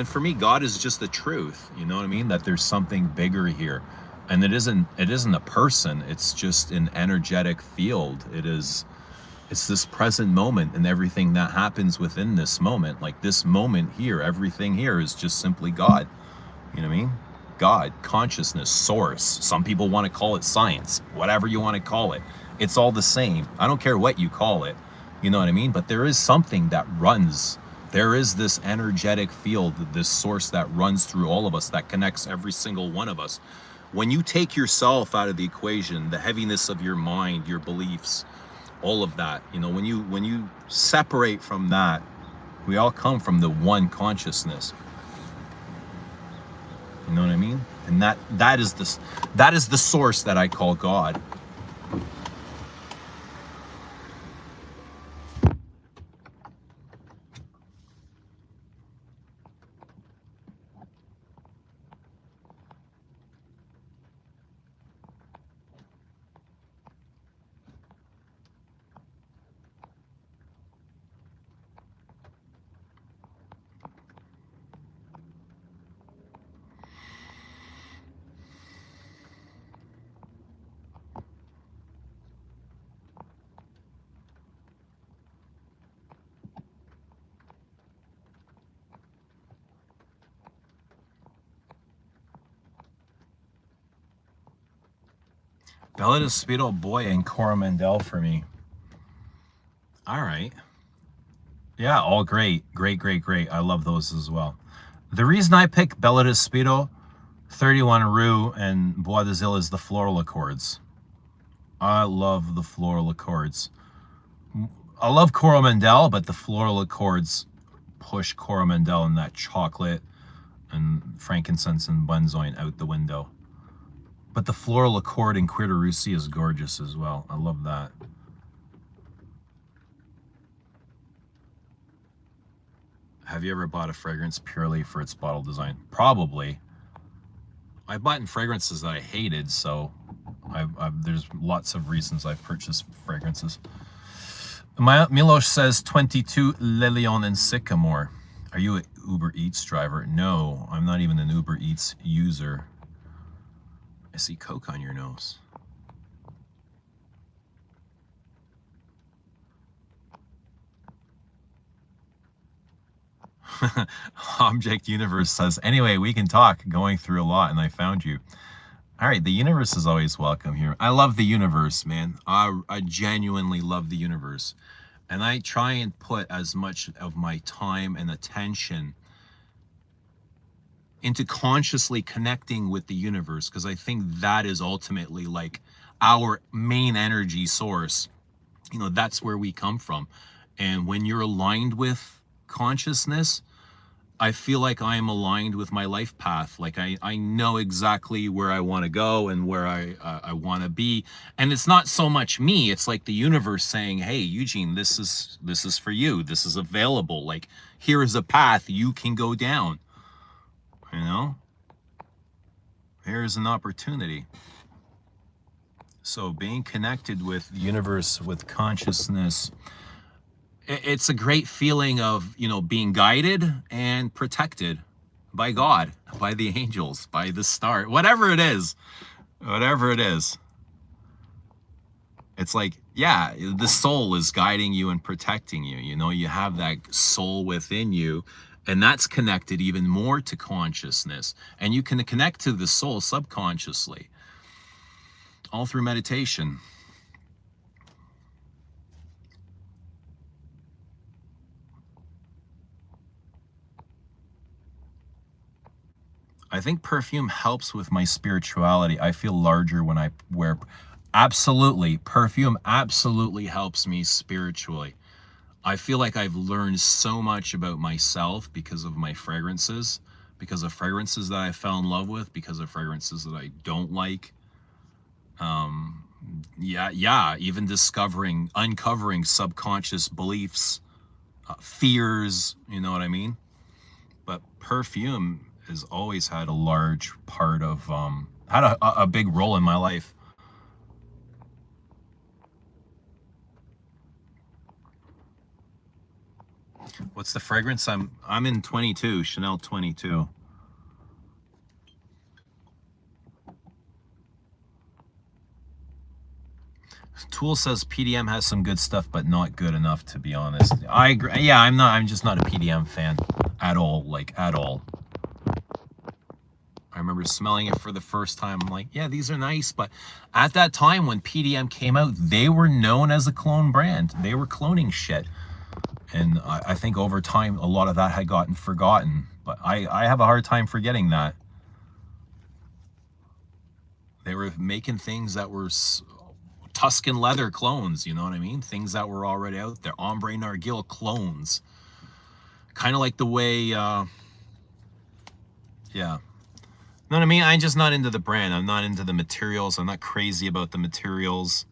for me, God is just the truth, you know what I mean? That there's something bigger here. And it isn't a person, it's just an energetic field. It's this present moment and everything that happens within this moment. Like this moment here, everything here is just simply God. You know what I mean? God, consciousness, source. Some people want to call it science, whatever you want to call it. It's all the same. I don't care what you call it. You know what I mean? But there is something that runs. There is this energetic field, this source that runs through all of us, that connects every single one of us. When you take yourself out of the equation, the heaviness of your mind, your beliefs, all of that, you know, when you separate from that, we all come from the one consciousness. You know what I mean? And that is the source that I call God. Bella Speedo Boy and Coromandel for me. All right. Yeah, all great. Great, great, great. I love those as well. The reason I pick Bella Speedo, 31 Rue, and Bois d'Azil is the floral accords. I love the floral accords. I love Coromandel, but the floral accords push Coromandel and that chocolate and frankincense and benzoin out the window. But the floral accord in Cuir de Russie is gorgeous as well. I love that. Have you ever bought a fragrance purely for its bottle design? Probably. I bought in fragrances that I hated, so there's lots of reasons I've purchased fragrances. Milosh says 22 Le Lion and Sycamore. Are you an Uber Eats driver? No, I'm not even an Uber Eats user. I see Coke on your nose. Object Universe says, anyway, we can talk, going through a lot, and I found you. All right, the universe is always welcome here. I love the universe, man. I genuinely love the universe. And I try and put as much of my time and attention into consciously connecting with the universe, because I think that is ultimately like our main energy source. You know, that's where we come from. And when you're aligned with consciousness, I feel like I am aligned with my life path. Like I know exactly where I want to go and where I want to be. And it's not so much me. It's like the universe saying, hey, Eugene, this is for you. This is available. Like, here is a path you can go down. You know, here's an opportunity. So being connected with the universe, with consciousness, it's a great feeling of, you know, being guided and protected by God, by the angels, by the star, whatever it is. It's like, yeah, the soul is guiding you and protecting you. You know, you have that soul within you, and that's connected even more to consciousness. And you can connect to the soul subconsciously, all through meditation. I think perfume helps with my spirituality. I feel larger when I wear. Absolutely. Perfume absolutely helps me spiritually. I feel like I've learned so much about myself because of my fragrances, because of fragrances that I fell in love with, because of fragrances that I don't like. Yeah, even uncovering subconscious beliefs, fears, you know what I mean? But perfume has always had a large part of, had a big role in my life. What's the fragrance? I'm in 22, Chanel 22. Tool says PDM has some good stuff, but not good enough, to be honest. I agree. Yeah, I'm just not a PDM fan at all, like at all. I remember smelling it for the first time. I'm like, yeah, these are nice. But at that time when PDM came out, they were known as a clone brand. They were cloning shit. And I think over time, a lot of that had gotten forgotten. But I have a hard time forgetting that. They were making things that were Tuscan leather clones, you know what I mean? Things that were already out there. Ombre Narguil clones. Kind of like the way, yeah. You know what I mean? I'm just not into the brand. I'm not into the materials. I'm not crazy about the materials.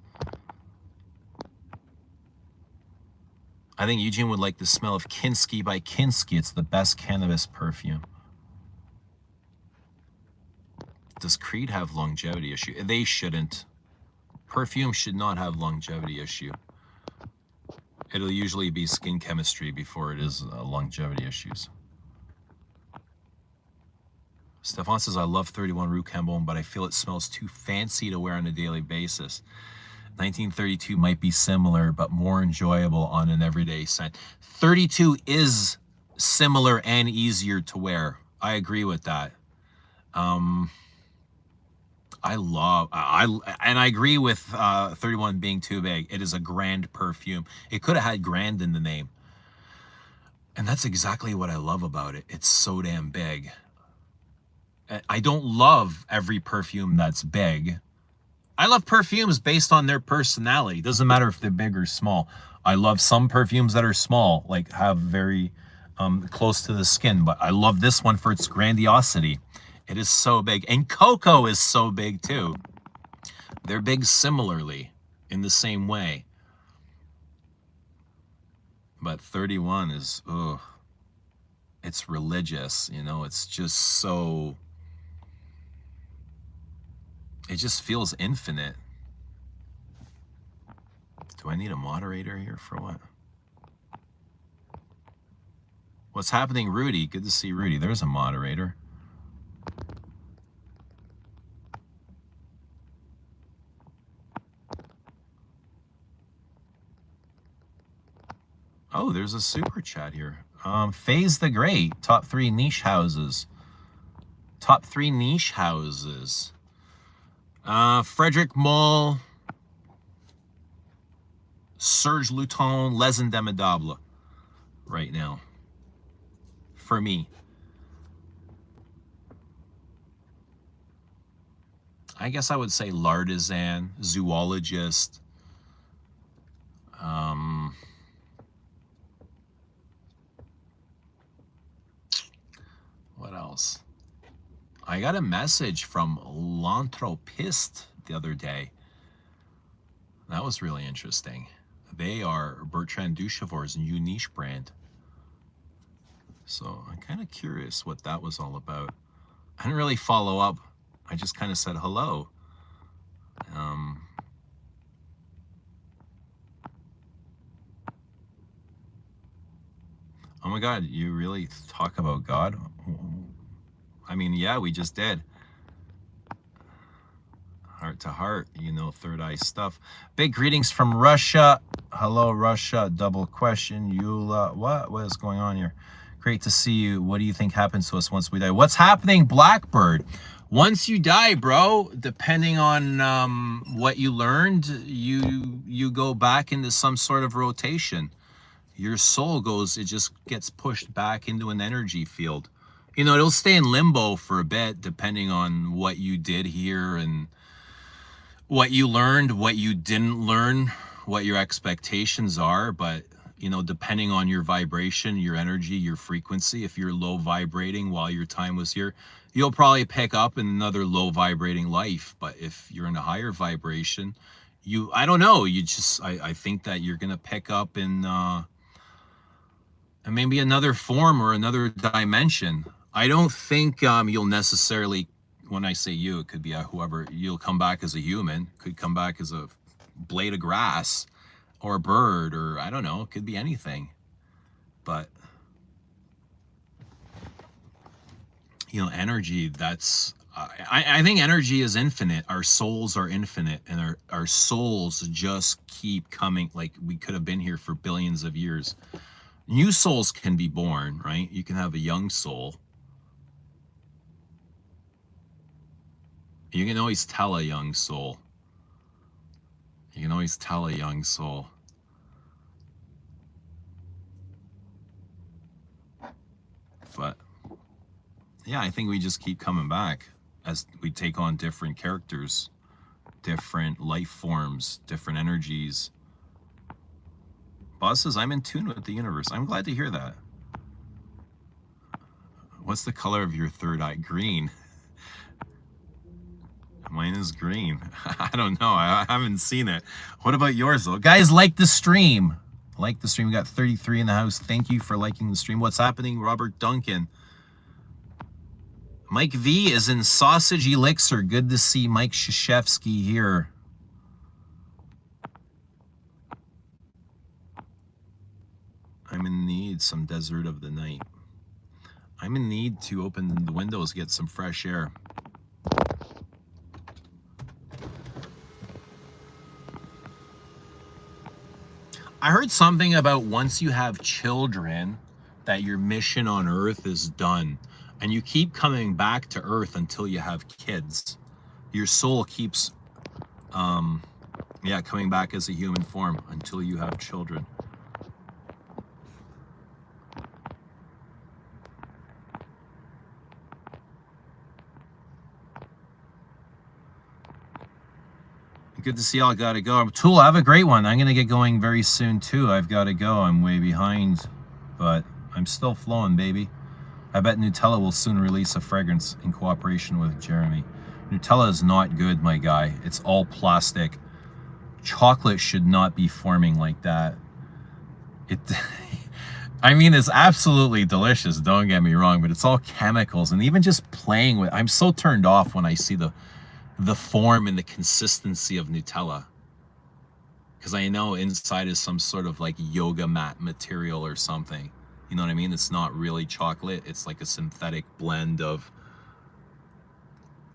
I think Eugene would like the smell of Kinski by Kinski. It's the best cannabis perfume. Does Creed have longevity issue? They shouldn't. Perfume should not have longevity issue. It'll usually be skin chemistry before it is longevity issues. Stefan says, I love 31 Rue Cambon, but I feel it smells too fancy to wear on a daily basis. 1932 might be similar, but more enjoyable on an everyday scent. 32 is similar and easier to wear. I agree with that. And I agree with 31 being too big. It is a grand perfume. It could have had grand in the name. And that's exactly what I love about it. It's so damn big. I don't love every perfume that's big. I love perfumes based on their personality. Doesn't matter if they're big or small. I love some perfumes that are small, like have very close to the skin. But I love this one for its grandiosity. It is so big. And Coco is so big too. They're big similarly in the same way. But 31 is, ugh. It's religious, you know, it's just so, it just feels infinite. Do I need a moderator here for what? What's happening, Rudy? Good to see Rudy. There's a moderator. Oh, there's a super chat here. Faze the Great, top 3 niche houses. Top 3 niche houses. Frederick Moll, Serge Luton, Les Indemnidables right now. For me. I guess I would say L'Artisan, Zoologist. What else? I got a message from L'Anthropiste the other day. That was really interesting. They are Bertrand Duchevor's new niche brand. So I'm kind of curious what that was all about. I didn't really follow up. I just kind of said hello. Oh my God, you really talk about God? I mean, yeah, we just did. Heart to heart, you know, third eye stuff. Big greetings from Russia. Hello, Russia. Double question. Eula, what is going on here? Great to see you. What do you think happens to us once we die? What's happening, Blackbird? Once you die, bro, depending on what you learned, you go back into some sort of rotation. Your soul goes, it just gets pushed back into an energy field. You know, it'll stay in limbo for a bit, depending on what you did here and what you learned, what you didn't learn, what your expectations are. But, you know, depending on your vibration, your energy, your frequency, if you're low vibrating while your time was here, you'll probably pick up in another low vibrating life. But if you're in a higher vibration, I don't know, I think that you're going to pick up in maybe another form or another dimension. I don't think you'll necessarily, when I say you, it could be whoever, you'll come back as a human, could come back as a blade of grass or a bird, or I don't know, it could be anything. But, you know, energy, that's, I think energy is infinite. Our souls are infinite, and our souls just keep coming. Like, we could have been here for billions of years. New souls can be born, right? You can have a young soul. You can always tell a young soul. You can always tell a young soul. But yeah, I think we just keep coming back as we take on different characters, different life forms, different energies. Boss says, I'm in tune with the universe. I'm glad to hear that. What's the color of your third eye? Green. Mine is green. I don't know. I haven't seen it. What about yours, though? Guys, like the stream. Like the stream. We got 33 in the house. Thank you for liking the stream. What's happening, Robert Duncan? Mike V is in Sausage Elixir. Good to see Mike Krzyzewski here. I'm in need some desert of the night. I'm in need to open the windows, get some fresh air. I heard something about once you have children, that your mission on Earth is done. And you keep coming back to Earth until you have kids. Your soul keeps, yeah, coming back as a human form until you have children. Good to see y'all. Gotta go. Tool, have a great one. I'm gonna get going very soon too. I've gotta go. I'm way behind, but I'm still flowing, baby. I bet Nutella will soon release a fragrance in cooperation with Jeremy. Nutella is not good, my guy. It's all plastic. Chocolate should not be forming like that. It, I mean, it's absolutely delicious, don't get me wrong, but it's all chemicals, and even just playing with, I'm so turned off when I see the form and the consistency of Nutella. Because I know inside is some sort of like yoga mat material or something. You know what I mean? It's not really chocolate. It's like a synthetic blend of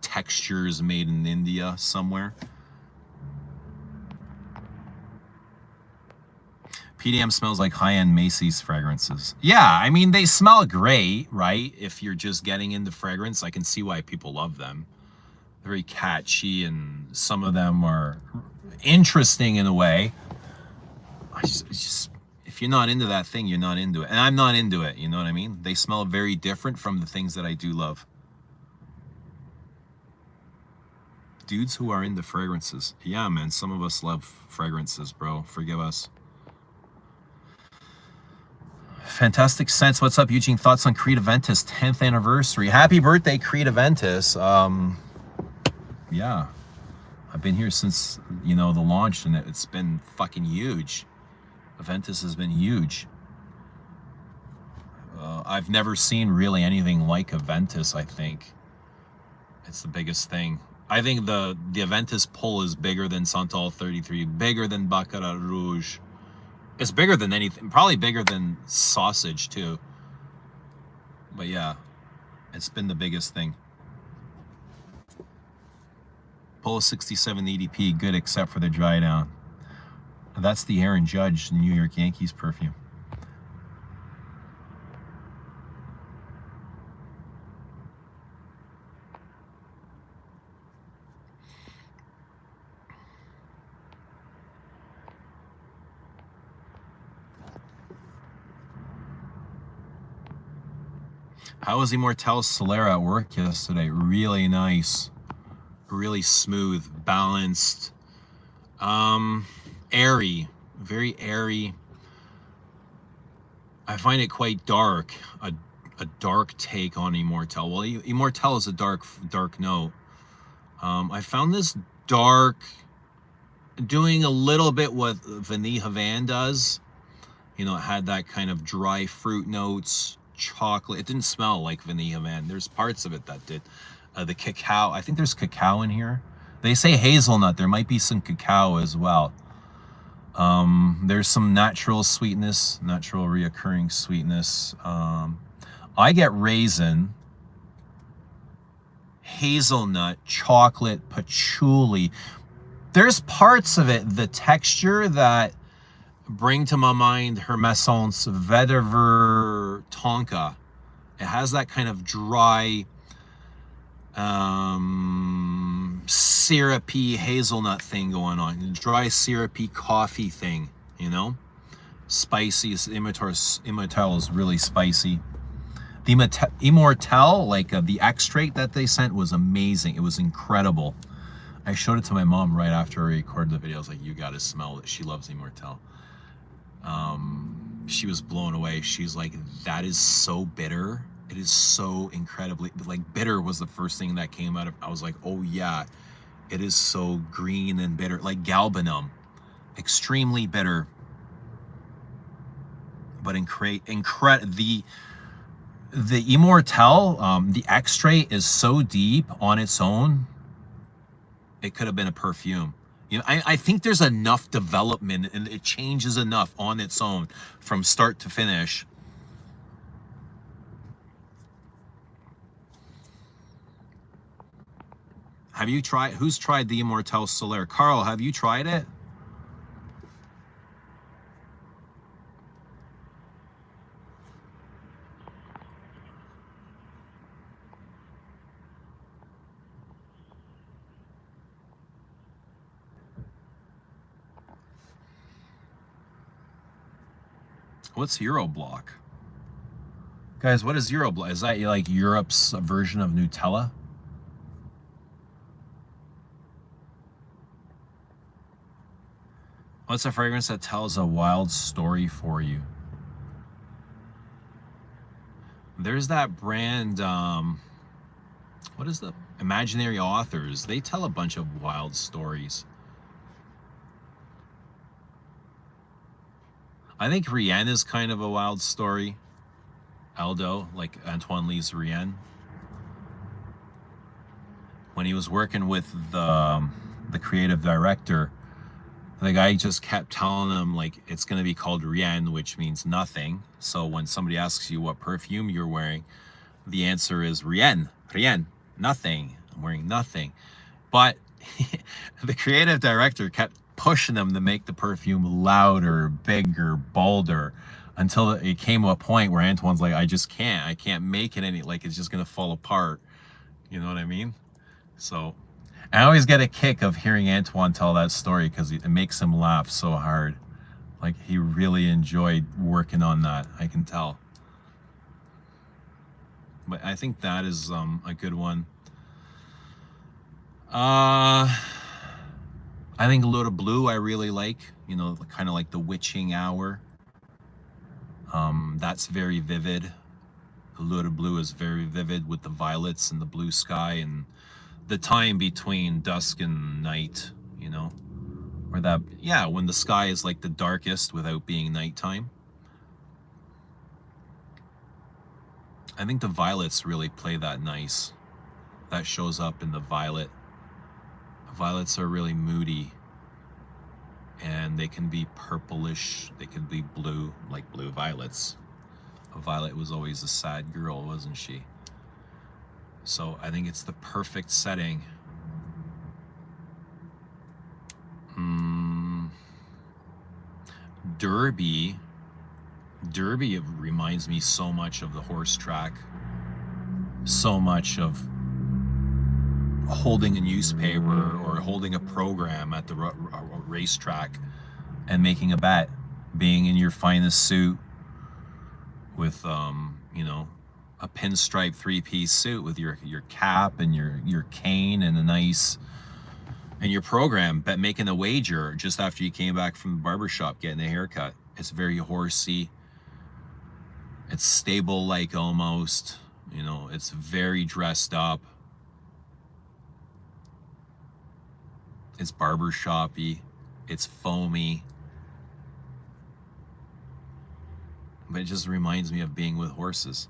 textures made in India somewhere. PDM smells like high-end Macy's fragrances. Yeah, I mean, they smell great, right? If you're just getting into fragrance, I can see why people love them. They're very catchy, and some of them are interesting in a way. If you're not into that thing, you're not into it. And I'm not into it, you know what I mean? They smell very different from the things that I do love. Dudes who are into fragrances. Yeah, man, some of us love fragrances, bro. Forgive us. Fantastic sense. What's up, Eugene? Thoughts on Creed Aventus 10th anniversary? Happy birthday, Creed Aventus. Yeah, I've been here since, you know, the launch, and it's been fucking huge. Aventus has been huge. I've never seen really anything like Aventus. I think it's the biggest thing. I think the Aventus pull is bigger than Santal 33, bigger than Baccarat Rouge. It's bigger than anything, probably bigger than Sausage too. But yeah, it's been the biggest thing. Polo 67 EDP, good except for the dry down. That's the Aaron Judge New York Yankees perfume. How was Immortelle Solera at work yesterday? Really nice. Really smooth, balanced, airy, very airy. I find it quite dark, a dark take on Immortelle. Well, Immortelle is a dark note. I found this dark, doing a little bit what Vanille Havane does. You know, it had that kind of dry fruit notes, chocolate. It didn't smell like Vanille Havane. There's parts of it that did. The cacao, I think there's cacao in here. They say hazelnut. There might be some cacao as well. There's some natural sweetness, natural reoccurring sweetness. I get raisin, hazelnut, chocolate, patchouli. There's parts of it, the texture that bring to my mind Hermescence Vetiver Tonka. It has that kind of dry, syrupy hazelnut thing going on. Dry syrupy coffee thing, you know? Spicy. Immortelle is really spicy. The Immortelle, like the extract that they sent was amazing. It was incredible. I showed it to my mom right after I recorded the video. I was like, you gotta smell it. She loves Immortelle. She was blown away. She's like, that is so bitter. It is so incredibly, like, bitter was the first thing that came out of, I was like, oh yeah, it is so green and bitter, like galbanum, extremely bitter, but the Immortelle, the extrait is so deep on its own, it could have been a perfume. You know, I think there's enough development, and it changes enough on its own from start to finish. Have you tried, who's tried the Immortelle Solera? Carl, have you tried it? What's Euroblock? Guys, what is Euroblock? Is that like Europe's version of Nutella? What's a fragrance that tells a wild story for you? There's that brand, what is the Imaginary Authors? They tell a bunch of wild stories. I think Rien is kind of a wild story. Aldo, like Antoine Lee's Rien. When he was working with the creative director, the guy just kept telling him, like, it's going to be called Rien, which means nothing. So when somebody asks you what perfume you're wearing, the answer is Rien, Rien, nothing. I'm wearing nothing. But the creative director kept pushing them to make the perfume louder, bigger, bolder, until it came to a point where Antoine's like, I can't make it any, like, it's just going to fall apart. You know what I mean? So I always get a kick of hearing Antoine tell that story because it makes him laugh so hard. Like, he really enjoyed working on that, I can tell. But I think that is a good one. I think L'Eau de Blue I really like, you know, kind of like the witching hour. That's very vivid. L'Eau de Blue is very vivid with the violets and the blue sky and the time between dusk and night, you know, or that, yeah, when the sky is like the darkest without being nighttime. I think the violets really play that nice. That shows up in the violet. Violets are really moody, and they can be purplish, they can be blue, like blue violets. A violet was always a sad girl, wasn't she? So I think it's the perfect setting. Derby reminds me so much of the horse track, so much of holding a newspaper or holding a program at the racetrack and making a bet, being in your finest suit with you know, a pinstripe 3-piece suit with your cap and your cane and a nice, and your program, but making a wager just after you came back from the barbershop getting a haircut. It's very horsey, it's stable, like, almost, you know, it's very dressed up, it's barbershoppy, it's foamy, but it just reminds me of being with horses.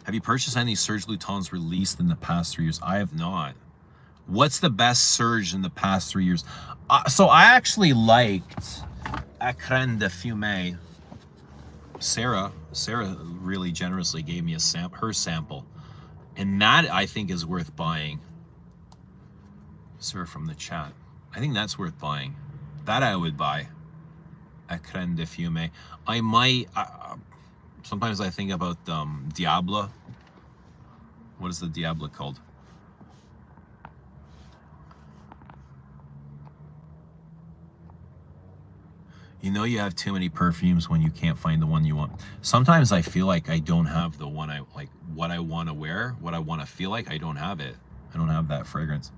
Have you purchased any Serge Lutens released in the past 3 years? I have not. What's the best Serge in the past 3 years? So I actually liked Écrin de Fumée. Sarah really generously gave me her sample, and that I think is worth buying. Sarah from the chat, I think that's worth buying. That I would buy. Écrin de Fumée. I might. Sometimes I think about Diablo. What is the Diablo called? You know, you have too many perfumes when you can't find the one you want. Sometimes I feel like I don't have the one I like, what I want to wear, what I want to feel like. I don't have it. I don't have that fragrance.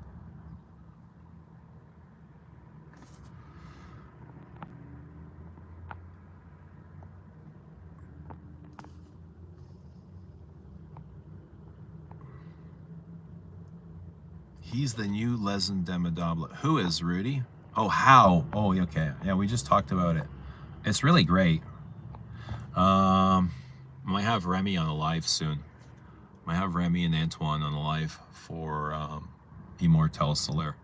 He's the new Les Indemnidables. Who is, Rudy? Oh, how? Oh, okay. Yeah, we just talked about it. It's really great. Might have Remy on a live soon. Might have Remy and Antoine on a live for Immortel Solaire.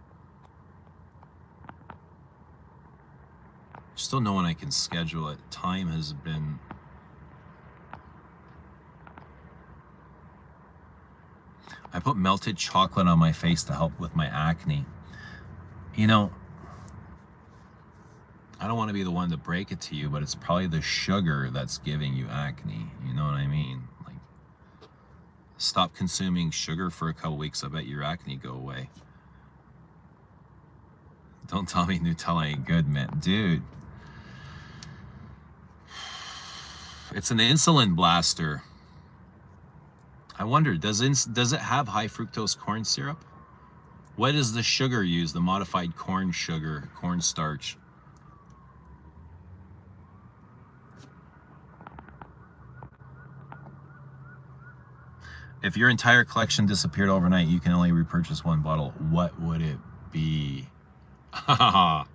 Just don't know when I can schedule it. Time has been... I put melted chocolate on my face to help with my acne. You know, I don't want to be the one to break it to you, but it's probably the sugar that's giving you acne. You know what I mean? Like, stop consuming sugar for a couple weeks. I bet your acne go away. Don't tell me Nutella ain't good, man. Dude. It's an insulin blaster. I wonder, does it have high fructose corn syrup? What is the sugar used? The modified corn sugar, cornstarch. If your entire collection disappeared overnight, you can only repurchase one bottle. What would it be? The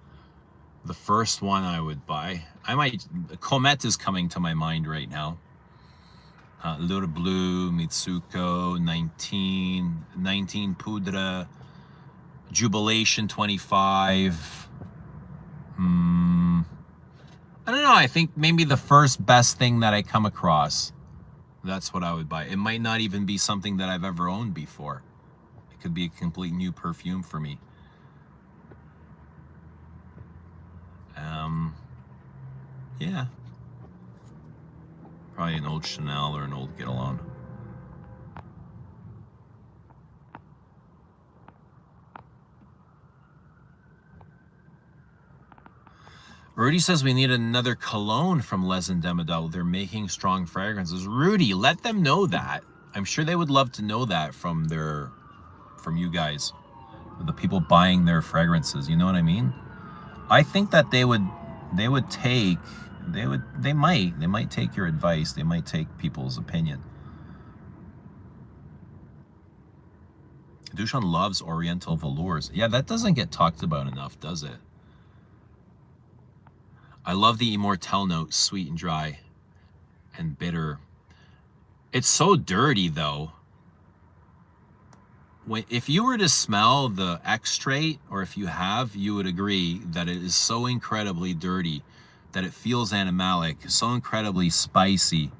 first one I would buy. Comet is coming to my mind right now. Little Blue, Mitsuko, 19 Poudre, Jubilation 25. I don't know. I think maybe the first best thing that I come across, that's what I would buy. It might not even be something that I've ever owned before. It could be a complete new perfume for me. Yeah. Probably an old Chanel or an old Get Alone. Rudy says we need another cologne from Les and Demodel. They're making strong fragrances. Rudy, let them know that. I'm sure they would love to know that from you guys, the people buying their fragrances. You know what I mean? I think that they might take your advice. They might take people's opinion. Dushan loves Oriental velours. Yeah, that doesn't get talked about enough, does it? I love the Immortelle note, sweet and dry and bitter. It's so dirty though. If you were to smell the extrait, or if you have, you would agree that it is so incredibly dirty that it feels animalic, so incredibly spicy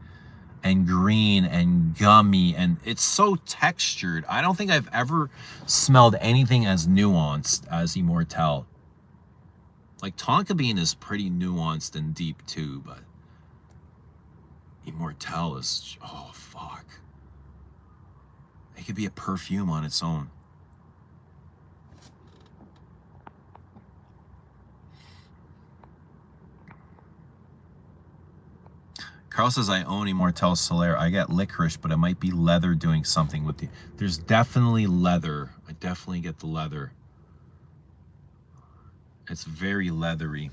and green and gummy, and it's so textured. I don't think I've ever smelled anything as nuanced as Immortelle. Like Tonka Bean is pretty nuanced and deep too, but Immortelle is, oh fuck. It could be a perfume on its own. Carl says, I own Immortelle Solaire. I get licorice, but it might be leather doing something with the... There's definitely leather. I definitely get the leather. It's very leathery.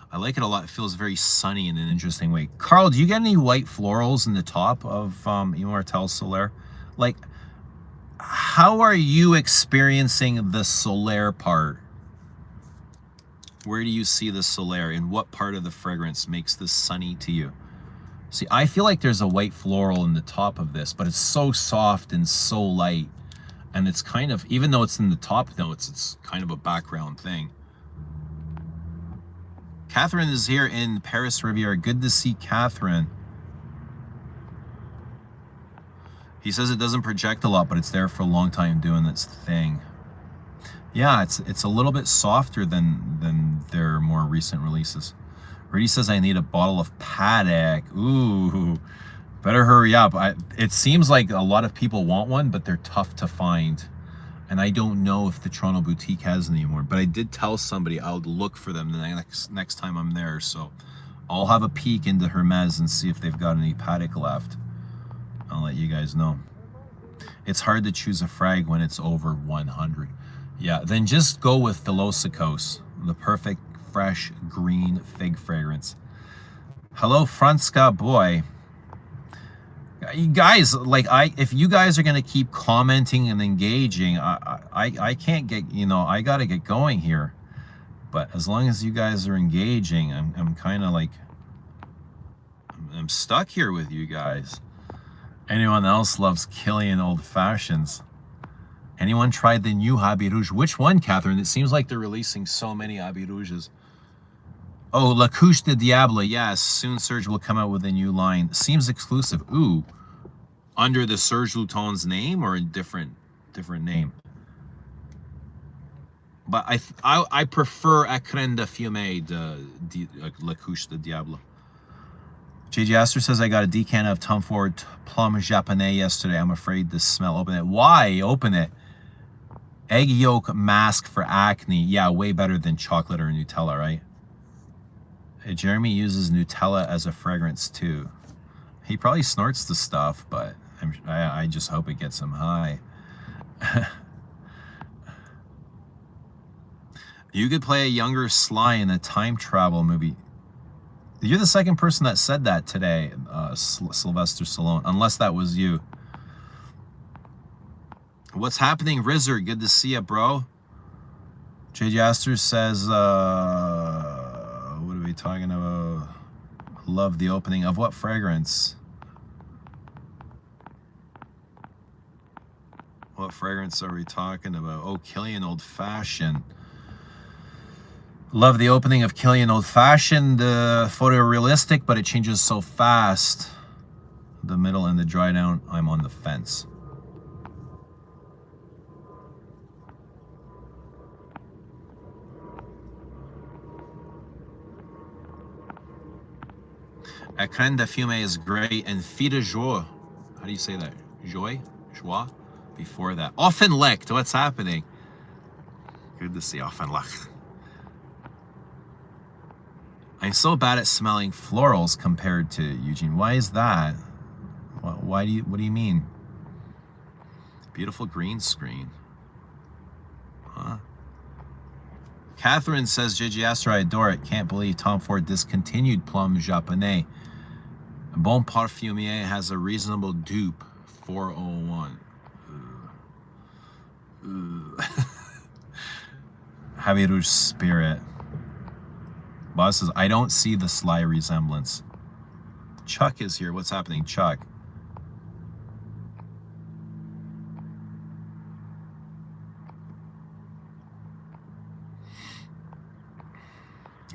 I like it a lot. It feels very sunny in an interesting way. Carl, do you get any white florals in the top of Immortelle Solaire? Like, how are you experiencing the Solaire part? Where do you see the Solaire? In what part of the fragrance makes this sunny to you? See, I feel like there's a white floral in the top of this, but it's so soft and so light. And it's kind of, even though it's in the top notes, it's kind of a background thing. Catherine is here in Paris Riviera. Good to see Catherine. He says it doesn't project a lot, but it's there for a long time doing its thing. Yeah, it's a little bit softer than their more recent releases. Rudy says I need a bottle of Paddock. Ooh, better hurry up. It seems like a lot of people want one, but they're tough to find. And I don't know if the Toronto boutique has any anymore, but I did tell somebody I would look for them the next time I'm there. So I'll have a peek into Hermes and see if they've got any Paddock left. I'll let you guys know. It's hard to choose a frag when it's over 100. Yeah, then just go with the Losicos, the perfect fresh green fig fragrance. Hello, Franska boy. You guys, like, if you guys are gonna keep commenting and engaging, I can't get, I gotta get going here. But as long as you guys are engaging, I'm kind of like, I'm stuck here with you guys. Anyone else loves Killian Old Fashions? Anyone tried the new Habit Rouge? Which one, Catherine? It seems like they're releasing so many Habit Rouges. Oh, La Couche de Diable. Yes, soon Serge will come out with a new line. Seems exclusive. Ooh, under the Serge Luton's name or a different name? But I prefer Écrin de Fumée de La Couche de Diable. JJ Astor says, I got a decan of Tom Ford Plum Japonais yesterday. I'm afraid the smell. Open it. Why? Open it. Egg yolk mask for acne. Yeah, way better than chocolate or Nutella, right? Jeremy uses Nutella as a fragrance too. He probably snorts the stuff, but I just hope it gets him high. You could play a younger Sly in a time travel movie. You're the second person that said that today, Sylvester Stallone, unless that was you. What's happening, Rizzer? Good to see you, bro. JJ Astor says, what are we talking about? Love the opening of what fragrance? What fragrance are we talking about? Oh, Killian Old Fashioned. Love the opening of Killian Old Fashioned. Photorealistic, but it changes so fast. The middle and the dry down, I'm on the fence. Écran de fumée is great, and Fille de Joie. How do you say that? Joie? Joie? Before that. Offenlicht. What's happening? Good to see Offenlicht. I'm so bad at smelling florals compared to Eugene. Why is that? What do you mean? Beautiful green screen. Huh? Catherine says, JJ Astor, I adore it. Can't believe Tom Ford discontinued Plum Japonais. Bon Parfumier has a reasonable dupe. 401. Javier Rouge Spirit. Boss says, I don't see the Sly resemblance. Chuck is here. What's happening, Chuck?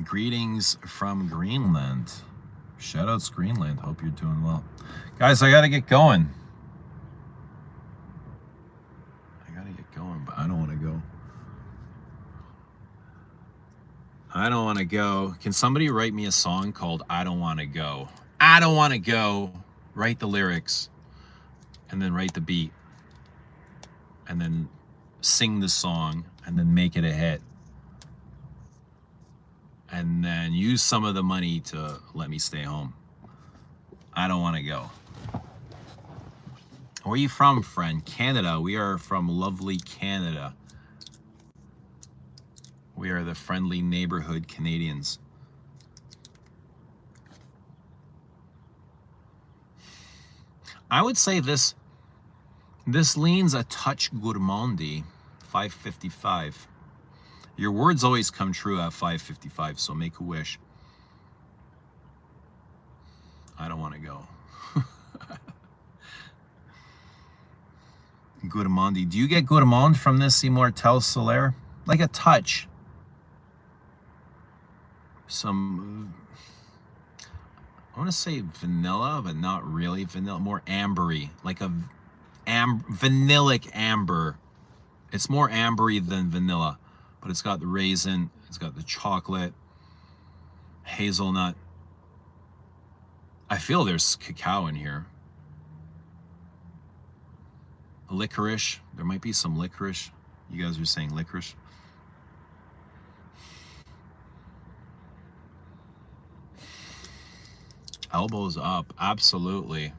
Greetings from Greenland. Shoutouts Greenland. Hope you're doing well. Guys, I gotta get going. But I don't want to go. I don't want to go. Can somebody write me a song called I Don't Want to Go? I don't want to go. Write the lyrics. And then write the beat. And then sing the song. And then make it a hit. And then use some of the money to let me stay home. I don't want to go. Where are you from, friend? Canada. We are from lovely Canada. We are the friendly neighborhood Canadians. I would say this leans a touch gourmandy. 555. Your words always come true at 555, so make a wish. I don't want to go. Gourmandy. Do you get gourmand from this Immortel Solaire? Like a touch. Some, I want to say vanilla, but not really vanilla. More ambery. Like a vanillic amber. It's more ambery than vanilla. But it's got the raisin. It's got the chocolate. Hazelnut. I feel there's cacao in here. Licorice. There might be some licorice. You guys are saying licorice. Elbows up. Absolutely.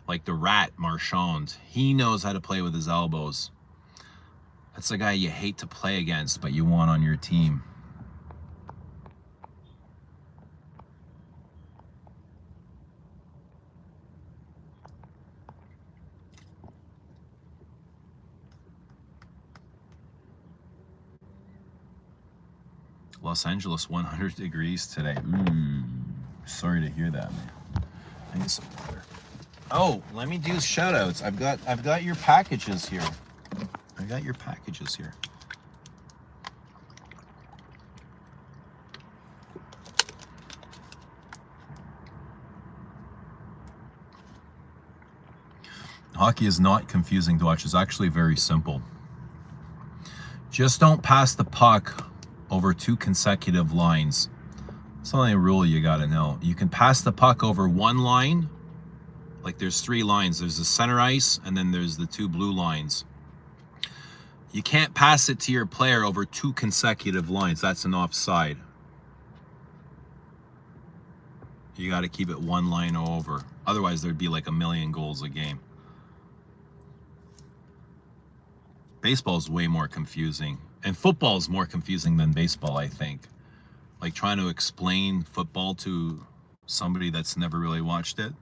Like the rat Marchand. He knows how to play with his elbows. That's the guy you hate to play against, but you want on your team. Los Angeles, 100 degrees today. Sorry to hear that, man. I need some water. Oh, let me do shout outs. I've got your packages here. I got your packages here. Hockey is not confusing to watch. It's actually very simple. Just don't pass the puck over 2 consecutive lines. It's the only rule you gotta know. You can pass the puck over one line. Like there's 3 lines. There's the center ice, and then there's the 2 blue lines. You can't pass it to your player over 2 consecutive lines. That's an offside. You got to keep it 1 line over. Otherwise, there'd be like 1,000,000 goals a game. Baseball is way more confusing. And football is more confusing than baseball, I think. Like trying to explain football to somebody that's never really watched it.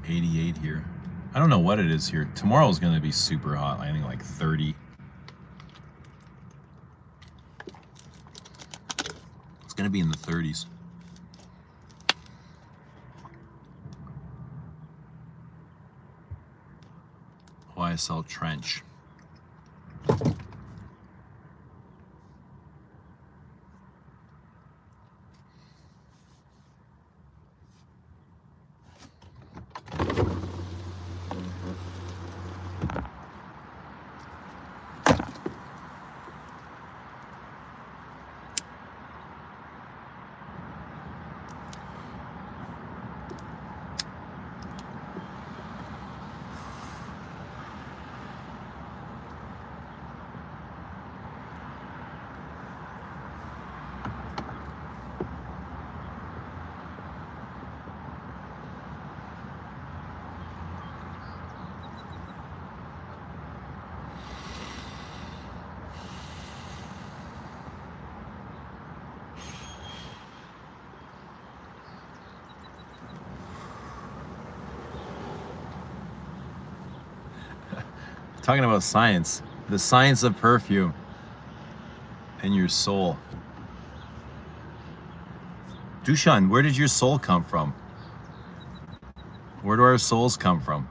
$88 here. I don't know what it is here. Tomorrow's going to be super hot. I think like 30. It's going to be in the 30s. YSL Trench. Talking about science, the science of perfume and your soul. Dushan, where did your soul come from? Where do our souls come from?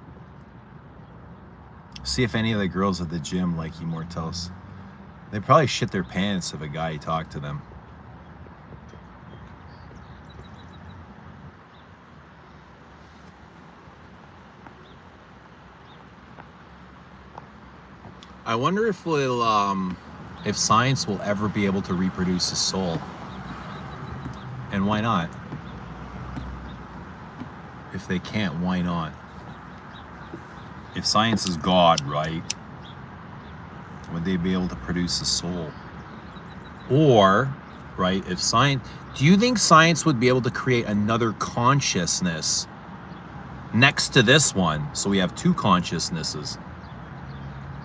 See if any of the girls at the gym like Immortels. They probably shit their pants if a guy talked to them. I wonder if if science will ever be able to reproduce a soul. And why not? If they can't, why not? If science is God, right? Would they be able to produce a soul? Or, right, if science... Do you think science would be able to create another consciousness next to this one? So we have 2 consciousnesses,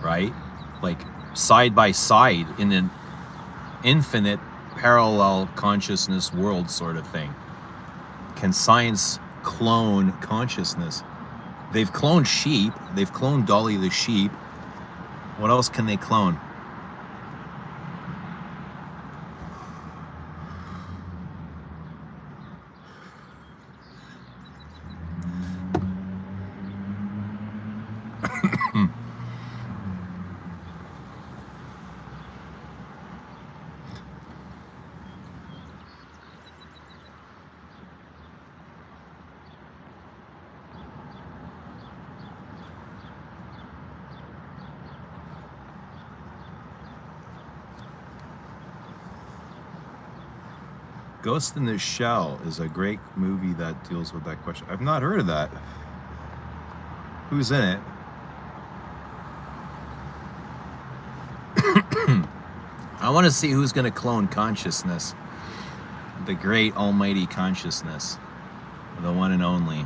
right? Like side by side in an infinite parallel consciousness world sort of thing. Can science clone consciousness? They've cloned sheep. They've cloned Dolly the sheep. What else can they clone? Ghost in the Shell is a great movie that deals with that question. I've not heard of that. Who's in it? I want to see who's going to clone consciousness. The great almighty consciousness. The one and only.